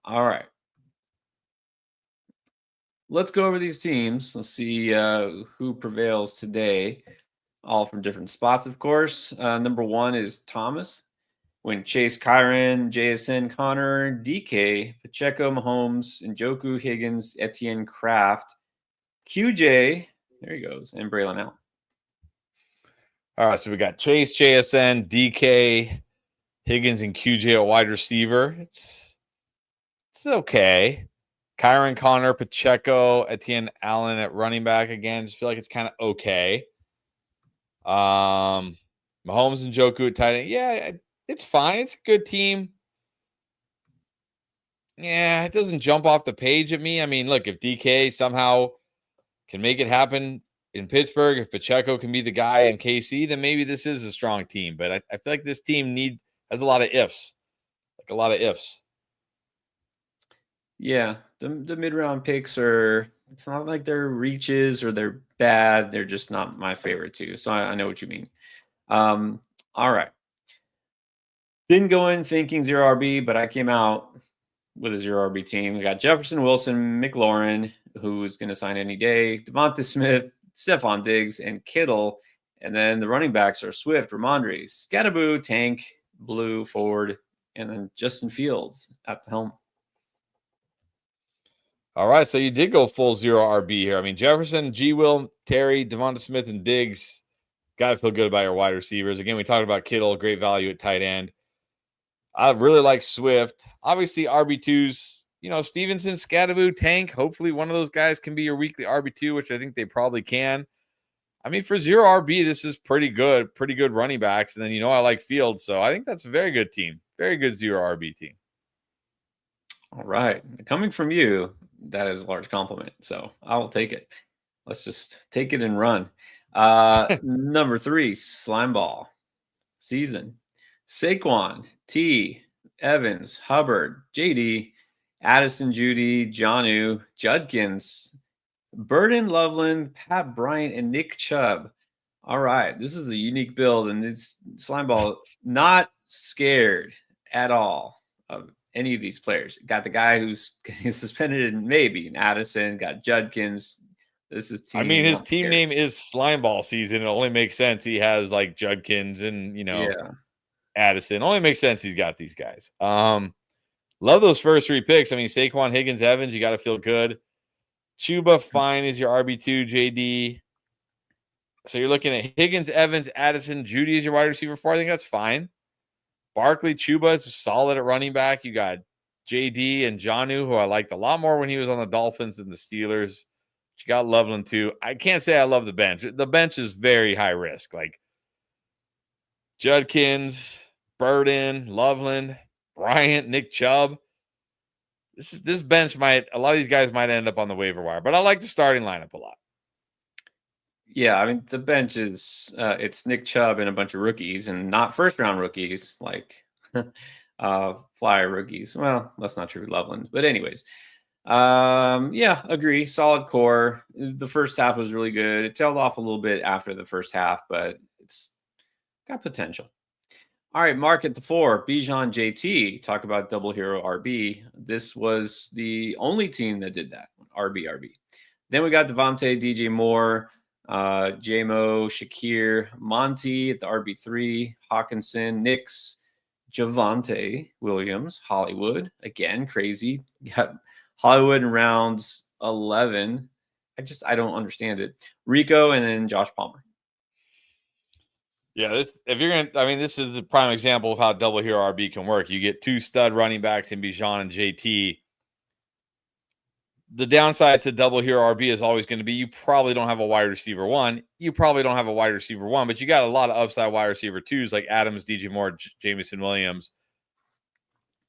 All right. Let's go over these teams. Let's see who prevails today. All from different spots, of course. Number 1 is Thomas. When Chase, Kyron, JSN, Connor, DK, Pacheco, Mahomes, Njoku, Higgins, Etienne, Kraft, QJ, there he goes, and Braylon Allen. All right, so we got Chase, JSN, DK, Higgins, and QJ at wide receiver. It's okay. Kyron, Connor, Pacheco, Etienne, Allen at running back again. Just feel like it's kind of okay. Mahomes and Njoku at tight end. Yeah, it's fine. It's a good team. Yeah, it doesn't jump off the page at me. I mean, look, if DK somehow can make it happen in Pittsburgh, if Pacheco can be the guy in KC, then maybe this is a strong team. But I feel like this team has a lot of ifs. Like a lot of ifs. Yeah, the mid-round picks it's not like they're reaches or they're bad. They're just not my favorite too. So I know what you mean. All right. Didn't go in thinking 0 RB, but I came out with a 0 RB team. We got Jefferson, Wilson, McLaurin, who's going to sign any day, Devonta Smith, Stephon Diggs, and Kittle. And then the running backs are Swift, Ramondre, Scatterboo, Tank, Blue, Ford, and then Justin Fields at the helm. All right, so you did go full 0 RB here. I mean, Jefferson, G. Will, Terry, Devonta Smith, and Diggs. Got to feel good about your wide receivers. Again, we talked about Kittle, great value at tight end. I really like Swift. Obviously, RB2s, Stevenson, Scatterboo, Tank. Hopefully one of those guys can be your weekly RB2, which I think they probably can. I mean, for 0 RB, this is pretty good running backs. And then, I like Fields. So I think that's a very good team. Very good 0 RB team. All right. Coming from you, that is a large compliment. So I will take it. Let's just take it and run. Number 3, Slimeball season. Saquon, T, Evans, Hubbard, JD, Addison, Judy, Jonnu, Judkins, Burden, Loveland, Pat Bryant, and Nick Chubb. All right. This is a unique build, and it's Slimeball not scared at all of any of these players. Got the guy who's suspended in maybe, Addison, got Judkins. This is team. I mean, his team name is Slimeball season. It only makes sense. He has like Judkins and, Addison. It only makes sense he's got these guys. Love those first 3 picks. I mean, Saquon, Higgins, Evans, you got to feel good. Chuba, fine, is your RB2, JD. So you're looking at Higgins, Evans, Addison, Judy is your wide receiver 4. I think that's fine. Barkley, Chuba is solid at running back. You got JD and Jonnu, who I liked a lot more when he was on the Dolphins than the Steelers. You got Loveland too. I can't say I love the bench. The bench is very high risk. Like Judkins, Burden, Loveland, Bryant, Nick Chubb. This bench a lot of these guys might end up on the waiver wire, but I like the starting lineup a lot. Yeah, I mean, the bench is it's Nick Chubb and a bunch of rookies, and not first-round rookies like flyer rookies. Well, that's not true, Loveland. But anyways, yeah, agree. Solid core. The first half was really good. It tailed off a little bit after the first half, but it's got potential. All right, Mark at the 4, Bijan JT. Talk about double hero RB. This was the only team that did that. RB. Then we got Devontae, DJ Moore, JMO, Shakir, Monty at the RB3, Hawkinson, Knicks, Javante Williams, Hollywood. Again, crazy. Got Hollywood in rounds 11. I don't understand it. Rico and then Josh Palmer. Yeah, if you're going to, I mean, this is the prime example of how double hero RB can work. You get 2 stud running backs in Bijan and JT. The downside to double hero RB is always going to be you probably don't have a wide receiver 1. You probably don't have a wide receiver 1, but you got a lot of upside wide receiver 2s like Adams, DJ Moore, Jamison Williams.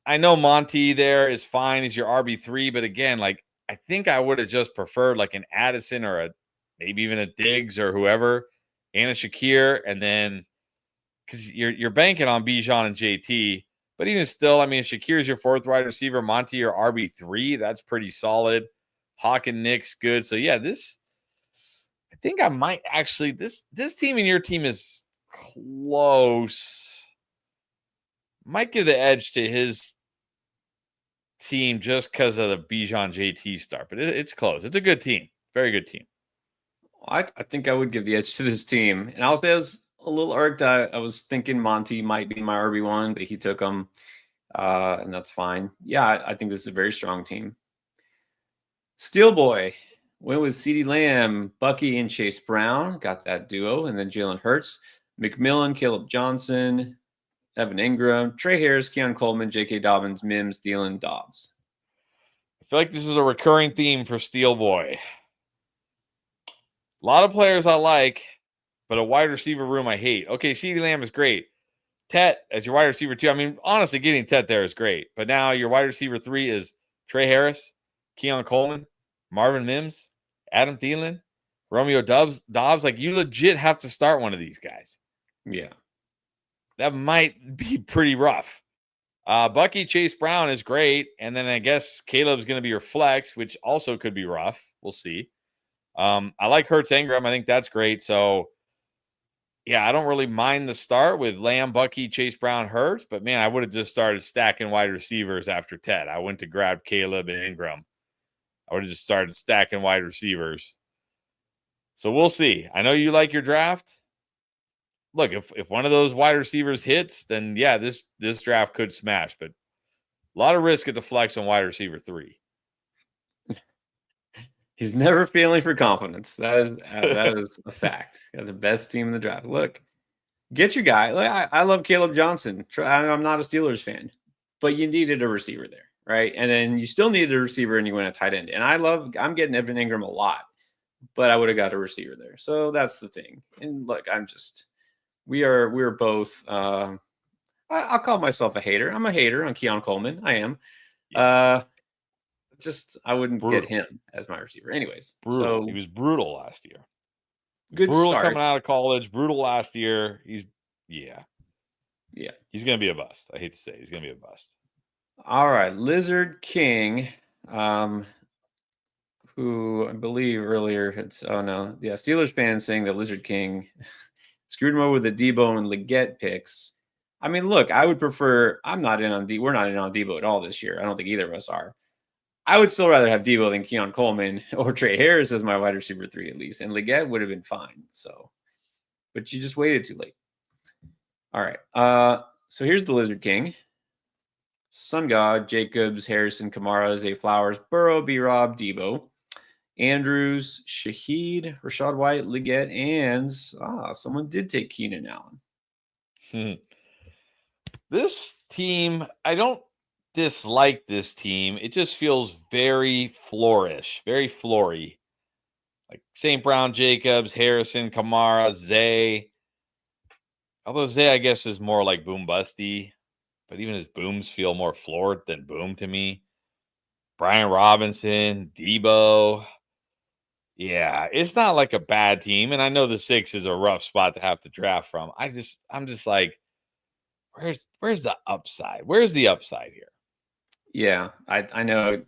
I know Monty there is fine as your RB3, but again, like I think I would have just preferred like an Addison or maybe even a Diggs or whoever, and a Shakir, and then because you're banking on Bijan and JT, but even still, I mean, if Shakir's your 4th wide receiver, Monty your RB3, that's pretty solid. Hawk and Knicks, good. So yeah, I think I might actually this team and your team is close. Might give the edge to his team just because of the Bijan JT start, but it's close. It's a good team, very good team. I think I would give the edge to this team. And I'll say I was a little irked. I was thinking Monty might be my RB1, but he took him, and that's fine. Yeah, I think this is a very strong team. Steel Boy went with CeeDee Lamb, Bucky, and Chase Brown. Got that duo. And then Jalen Hurts, McMillan, Caleb Johnson, Evan Ingram, Trey Harris, Keon Coleman, J.K. Dobbins, Mims, Thielen, Dobbs. I feel like this is a recurring theme for Steel Boy. A lot of players I like, but a wide receiver room I hate. Okay, CeeDee Lamb is great. Tet as your wide receiver 2. I mean, honestly, getting Tet there is great. But now your wide receiver 3 is Trey Harris, Keon Coleman, Marvin Mims, Adam Thielen, Romeo Dobbs. Like, you legit have to start one of these guys. Yeah. That might be pretty rough. Bucky Chase Brown is great. And then I guess Caleb's going to be your flex, which also could be rough. We'll see. I like Hurts Ingram. I think that's great. So, yeah, I don't really mind the start with Lamb, Bucky, Chase Brown, Hurts. But, man, I would have just started stacking wide receivers after Ted. I went to grab Caleb and Ingram. I would have just started stacking wide receivers. So, we'll see. I know you like your draft. Look, if one of those wide receivers hits, then, yeah, this draft could smash. But a lot of risk at the flex on wide receiver 3. He's never feeling for confidence. That is a fact. Got the best team in the draft. Look, get your guy. Like, I love Caleb Johnson. I'm not a Steelers fan, but you needed a receiver there, right? And then you still needed a receiver, and you went a tight end. And I'm getting Evan Ingram a lot, but I would have got a receiver there. So that's the thing. And look, we're both. I'll call myself a hater. I'm a hater on Keon Coleman. I am. Yeah. I wouldn't get him as my receiver. Anyways, brutal. So he was brutal last year. Good brutal start. Coming out of college. Brutal last year. He's gonna be a bust. I hate to say he's gonna be a bust. All right, Lizard King, who I believe earlier Steelers fans saying that Lizard King screwed him over with the Debo and Leggett picks. I mean, look, I would prefer. We're not in on Debo at all this year. I don't think either of us are. I would still rather have Debo than Keon Coleman or Trey Harris as my wide receiver 3 at least. And Leggett would have been fine. So, but you just waited too late. All right. So here's the Lizard King. Sun God, Jacobs, Harrison, Kamara, Zay Flowers, Burrow, B-Rob, Debo, Andrews, Shaheed, Rashad White, Leggett, and someone did take Keenan Allen. This team, I don't dislike this team. It just feels very flourish, very flory. Like St. Brown, Jacobs, Harrison, Kamara, Zay. Although Zay, I guess, is more like boom busty, but even his booms feel more floored than boom to me. Brian Robinson, Debo. Yeah, it's not like a bad team. And I know the 6 is a rough spot to have to draft from. I'm just like, where's the upside? Where's the upside here? Yeah, I know.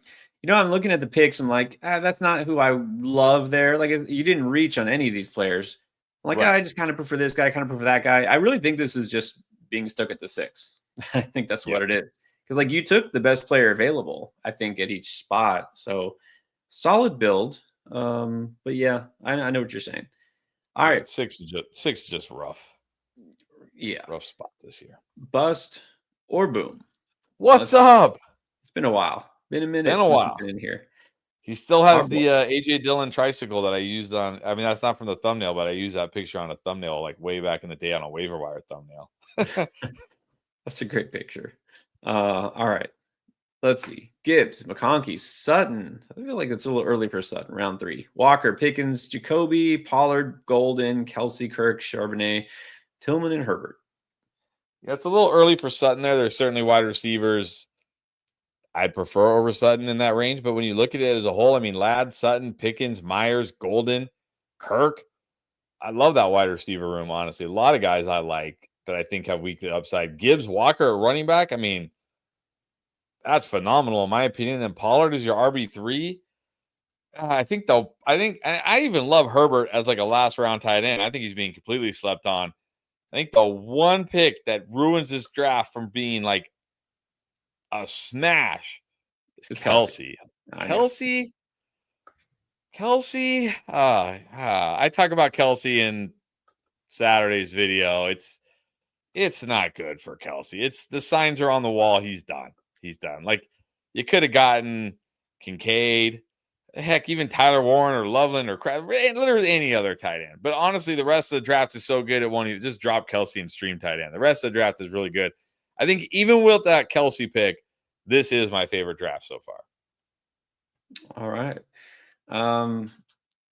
I'm looking at the picks. I'm like, that's not who I love there. Like, you didn't reach on any of these players. I'm like, right. I just kind of prefer this guy, kind of prefer that guy. I really think this is just being stuck at the 6. I think that's what it is. Because like you took the best player available, I think, at each spot. So solid build. But yeah, I know what you're saying. All right. 6 is just rough. Yeah. Rough spot this year. Bust or boom. What's up? It's been a while. Been a minute since you've been in here. He still has the AJ Dillon tricycle that I used on. I mean, that's not from the thumbnail, but I used that picture on a thumbnail like way back in the day on a waiver wire thumbnail. That's a great picture. All right. Let's see. Gibbs, McConkey, Sutton. I feel like it's a little early for Sutton. Round 3. Walker, Pickens, Jacoby, Pollard, Golden, Kelsey, Kirk, Charbonnet, Tillman, and Herbert. Yeah, it's a little early for Sutton there. There's certainly wide receivers I'd prefer over Sutton in that range. But when you look at it as a whole, I mean, Ladd, Sutton, Pickens, Myers, Golden, Kirk. I love that wide receiver room, honestly. A lot of guys I like that I think have weekly upside. Gibbs, Walker at running back. I mean, that's phenomenal in my opinion. And Pollard is your RB3. I even love Herbert as like a last round tight end. I think he's being completely slept on. I think the one pick that ruins this draft from being like a smash is Kelsey. Kelsey. I talk about Kelsey in Saturday's video. It's not good for Kelsey. It's the signs are on the wall. He's done. Like you could have gotten Kincaid, heck, even Tyler Warren or Loveland or literally any other tight end. But honestly, the rest of the draft is so good it won't even just drop Kelsey and stream tight end. The rest of the draft is really good. I think even with that Kelsey pick, this is my favorite draft so far. All right.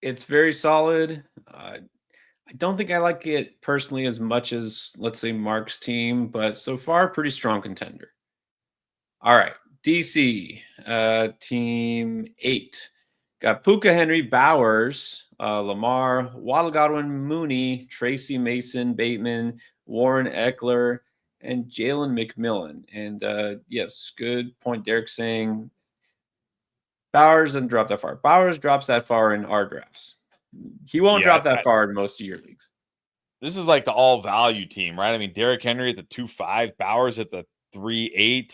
It's very solid. I don't think I like it personally as much as, let's say, Mark's team, but so far, pretty strong contender. All right. DC, team 8. Got Puka, Henry, Bowers, Lamar, Waddle, Godwin, Mooney, Tracy, Mason, Bateman, Warren, Eckler, and Jalen McMillan. And yes, good point, Derek, saying Bowers doesn't drop that far. Bowers drops that far in our drafts. He won't drop that far in most of your leagues. This is like the all-value team, right? I mean, Derrick Henry at the 2.5, Bowers at the 3.8.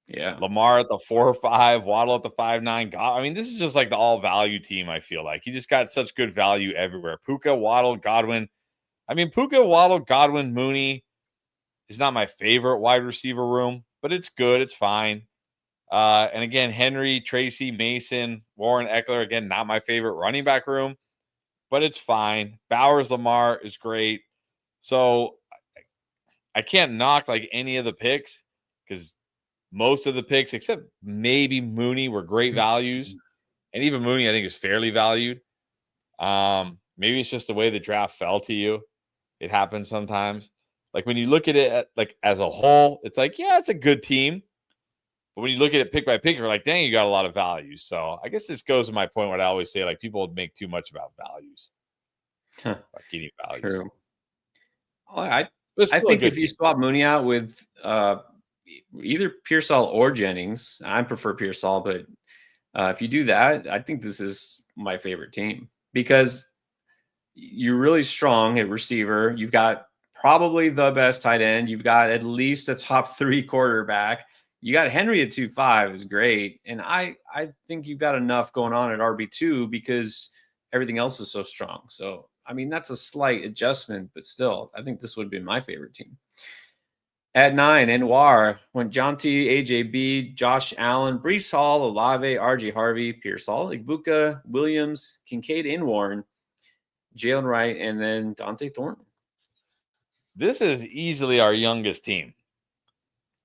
Yeah. Lamar at the 4.5, Waddle at the 5.9. I mean, this is just like the all-value team, I feel like. He just got such good value everywhere. Puka, Waddle, Godwin. I mean, Puka, Waddle, Godwin, Mooney is not my favorite wide receiver room, but it's good. It's fine. And again, Henry, Tracy, Mason, Warren, Eckler, again, not my favorite running back room, but it's fine. Bowers, Lamar is great. So I can't knock like any of the picks because most of the picks, except maybe Mooney, were great values. And even Mooney, I think, is fairly valued. Maybe it's just the way the draft fell to you. It happens sometimes. Like when you look at it like as a whole, it's like, yeah, it's a good team. But when you look at it pick by pick, you're like, dang, you got a lot of values. So I guess this goes to my point what I always say, like people make too much about values. About getting values. True. Well, I think if you swap Mooney out with either Pearsall or Jennings, I prefer Pearsall, but if you do that, I think this is my favorite team because you're really strong at receiver. You've got probably the best tight end. You've got at least a top 3 quarterback. You got Henry at 2.5 is great. And I think you've got enough going on at RB2 because everything else is so strong. So, I mean, that's a slight adjustment, but still, I think this would be my favorite team. At 9, Anwar went Jonty, AJB, Josh Allen, Breece Hall, Olave, RJ Harvey, Pearsall, Igbuka, Williams, Kincaid, and Warren, Jalen Wright, and then Dante Thornton. This is easily our youngest team.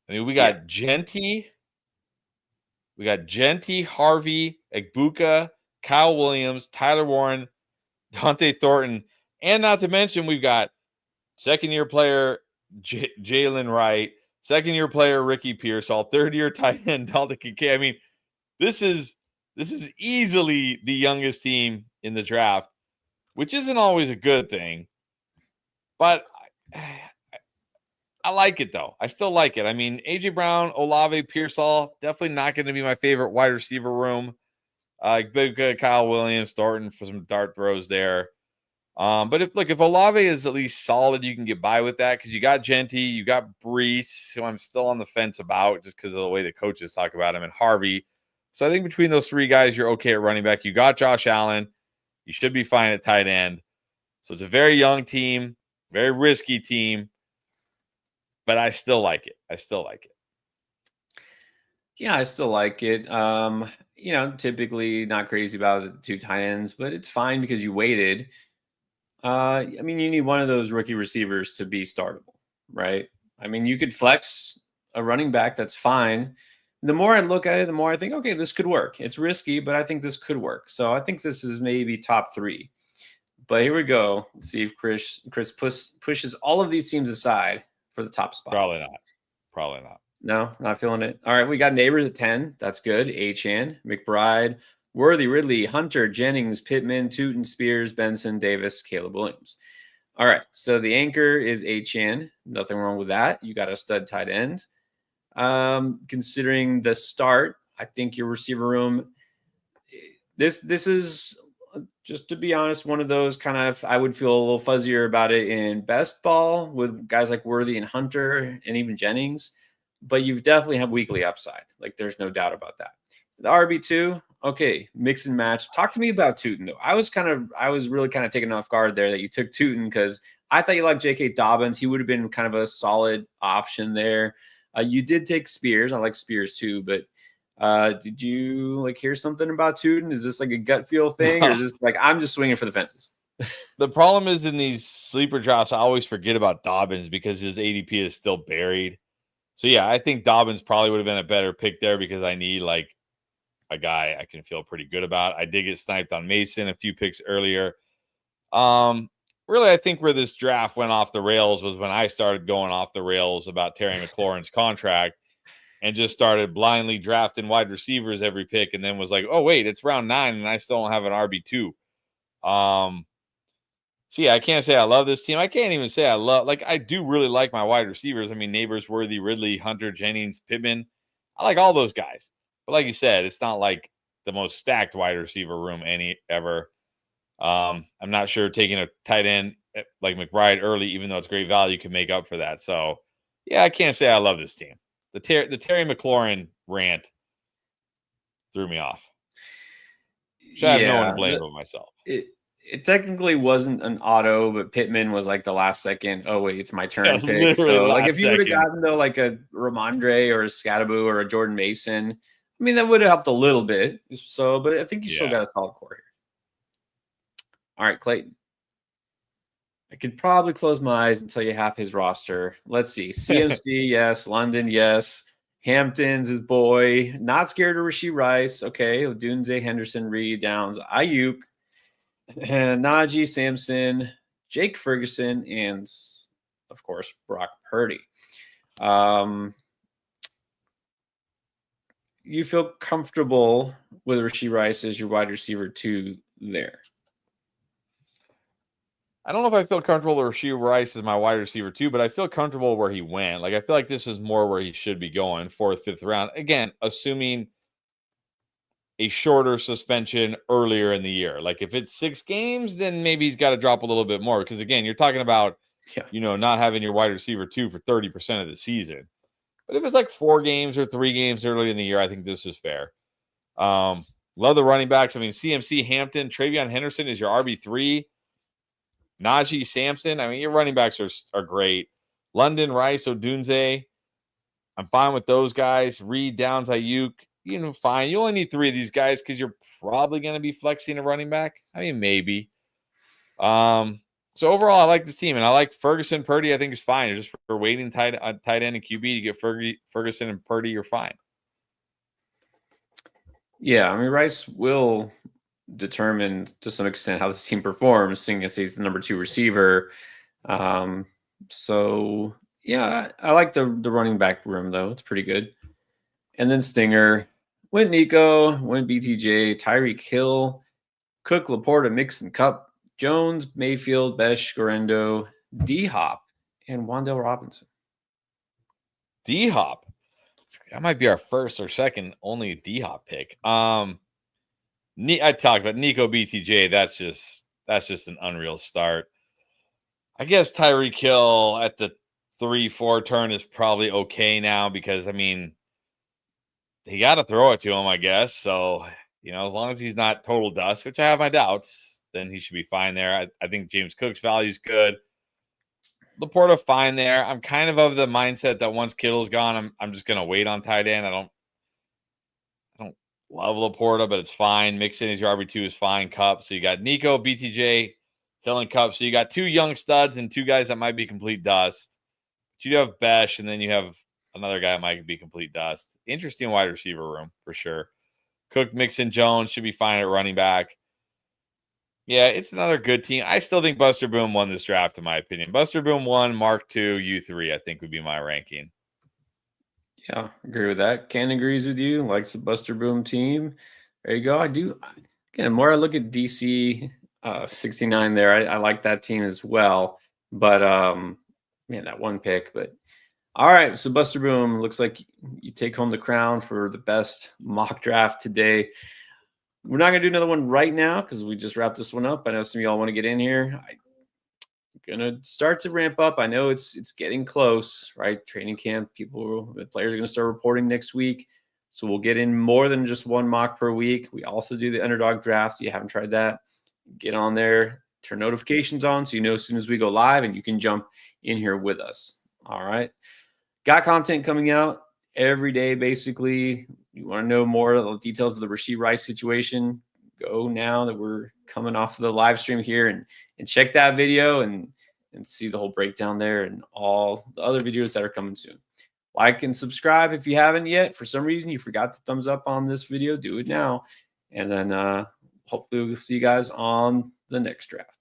I mean, we got Genty, Harvey, Igbuka, Kyle Williams, Tyler Warren, Dante Thornton, and not to mention we've got second-year player Jalen Wright, second-year player Ricky Pearsall, third-year tight end Dalton Kincaid. I mean, this is easily the youngest team in the draft, which isn't always a good thing, but I like it, though. I still like it. I mean, A.J. Brown, Olave, Pearsall, definitely not going to be my favorite wide receiver room. Kyle Williams, Thornton for some dart throws there. But if Olave is at least solid, you can get by with that because you got Genty, you got Brees, who I'm still on the fence about just because of the way the coaches talk about him, and Harvey. So I think between those three guys, you're okay at running back. You got Josh Allen. You should be fine at tight end. So it's a very young team, very risky team, but I still like it. Yeah, I still like it. Typically not crazy about the two tight ends, but it's fine because you waited. I mean, you need one of those rookie receivers to be startable, right? I mean, you could flex a running back, that's fine. The more I look at it, the more I think, okay, this could work. It's risky, but I think this could work. So I think this is maybe top 3. But here we go. Let's see if Chris pushes all of these teams aside for the top spot. Probably not. No, not feeling it. All right, we got Neighbors at 10. That's good. Achane, McBride, Worthy, Ridley, Hunter, Jennings, Pittman, Tootin, Spears, Benson, Davis, Caleb Williams. All right, so the anchor is Achane. Nothing wrong with that. You got a stud tight end. Considering the start, I think your receiver room, this is, just to be honest, one of those kind of, I would feel a little fuzzier about it in best ball with guys like Worthy and Hunter and even Jennings, but you definitely have weekly upside. Like, there's no doubt about that. The RB2, okay, mix and match. Talk to me about Tootin, though. I was really kind of taken off guard there that you took Tootin because I thought you liked J.K. Dobbins. He would have been kind of a solid option there. You did take Spears. I like Spears too, but did you hear something about Tootin? Is this like a gut feel thing, or is this like I'm just swinging for the fences? The problem is in these sleeper drafts, I always forget about Dobbins because his ADP is still buried. So yeah, I think Dobbins probably would have been a better pick there because I need like a guy I can feel pretty good about. I did get sniped on Mason a few picks earlier. Really, I think where this draft went off the rails was when I started going off the rails about Terry McLaurin's contract and just started blindly drafting wide receivers every pick, and then was like, oh wait, it's round 9 and I still don't have an RB2. So yeah, I can't say I love this team. I can't even say I do really like my wide receivers. I mean, Neighbors, Worthy, Ridley, Hunter, Jennings, Pittman. I like all those guys. But like you said, it's not like the most stacked wide receiver room ever. I'm not sure taking a tight end like McBride early, even though it's great value, can make up for that. So yeah, I can't say I love this team. The Terry McLaurin rant threw me off. Should have no one to blame but myself. It technically wasn't an auto, but Pittman was like the last second. Oh wait, it's my turn pick. So like if you would have gotten though like a Ramondre or a Scatterbo or a Jordan Mason, I mean that would have helped a little bit. So, but I think you still got a solid core here. All right, Clayton. I could probably close my eyes and tell you half his roster. Let's see. CMC, yes. London, yes. Hampton's his boy. Not scared of Rashee Rice. Okay. Odunze, Henderson, Reed, Downs, Ayuk, and Najee, Sampson, Jake Ferguson, and, of course, Brock Purdy. You feel comfortable with Rashee Rice as your wide receiver 2 there? I don't know if I feel comfortable with Rashee Rice as my wide receiver 2, but I feel comfortable where he went. Like, I feel like this is more where he should be going, 4th, 5th round. Again, assuming a shorter suspension earlier in the year. Like, if it's 6 games, then maybe he's got to drop a little bit more. Because, again, you're talking about, not having your wide receiver 2 for 30% of the season. But if it's like 4 games or 3 games early in the year, I think this is fair. Love the running backs. I mean, CMC, Hampton, Travion Henderson is your RB3. Najee, Sampson. I mean, your running backs are great. London, Rice, Odunze. I'm fine with those guys. Reed, Downs, Ayuk. Fine. You only need 3 of these guys because you're probably going to be flexing a running back. I mean, maybe. So overall, I like this team, and I like Ferguson. Purdy, I think is fine. You're just for waiting tight end and QB to get Ferguson and Purdy, you're fine. Yeah, I mean, Rice will determine to some extent how this team performs, seeing as he's the number 2 receiver. So yeah, I like the running back room though. It's pretty good. And then Stinger, went Nico, went BTJ, Tyreek Hill, Cook, Laporta, Mixon, Cup, Jones, Mayfield, Besh, Gorendo, D-Hop, and Wan'Dale Robinson. D-Hop. That might be our first or second only D-Hop pick. I talked about Nico BTJ. That's That's just an unreal start. I guess Tyreek Hill at the 3-4 turn is probably okay now because, I mean, he got to throw it to him, I guess. So, as long as he's not total dust, which I have my doubts, then he should be fine there. I think James Cook's value is good. Laporta fine there. I'm kind of the mindset that once Kittle's gone, I'm just gonna wait on tight end. I don't love Laporta, but it's fine. Mixon as your RB2 is fine. Cup. So you got Nico, BTJ, Hill, and Cup. So you got 2 young studs and 2 guys that might be complete dust. But you do have Besh, and then you have another guy that might be complete dust. Interesting wide receiver room for sure. Cook, Mixon, Jones should be fine at running back. Yeah, it's another good team. I still think Buster Boom won this draft, in my opinion. Buster Boom 1, Mark 2, U3, I think would be my ranking. Yeah, agree with that. Ken agrees with you. Likes the Buster Boom team. There you go. I do. Again, the more I look at DC 69 there, I like that team as well. But man, that one pick. But all right, so Buster Boom, looks like you take home the crown for the best mock draft today. We're not going to do another one right now because we just wrapped this one up. I know some of y'all want to get in here. I'm going to start to ramp up. I know it's getting close, right? Training camp, the players are going to start reporting next week. So we'll get in more than just one mock per week. We also do the underdog draft. So you haven't tried that, get on there, turn notifications on so you know as soon as we go live and you can jump in here with us. All right. Got content coming out every day, basically. You want to know more of the details of the Rashee Rice situation, go now that we're coming off of the live stream here and check that video and see the whole breakdown there and all the other videos that are coming soon. Like and subscribe if you haven't yet. For some reason, you forgot the thumbs up on this video, do it now. And then hopefully we'll see you guys on the next draft.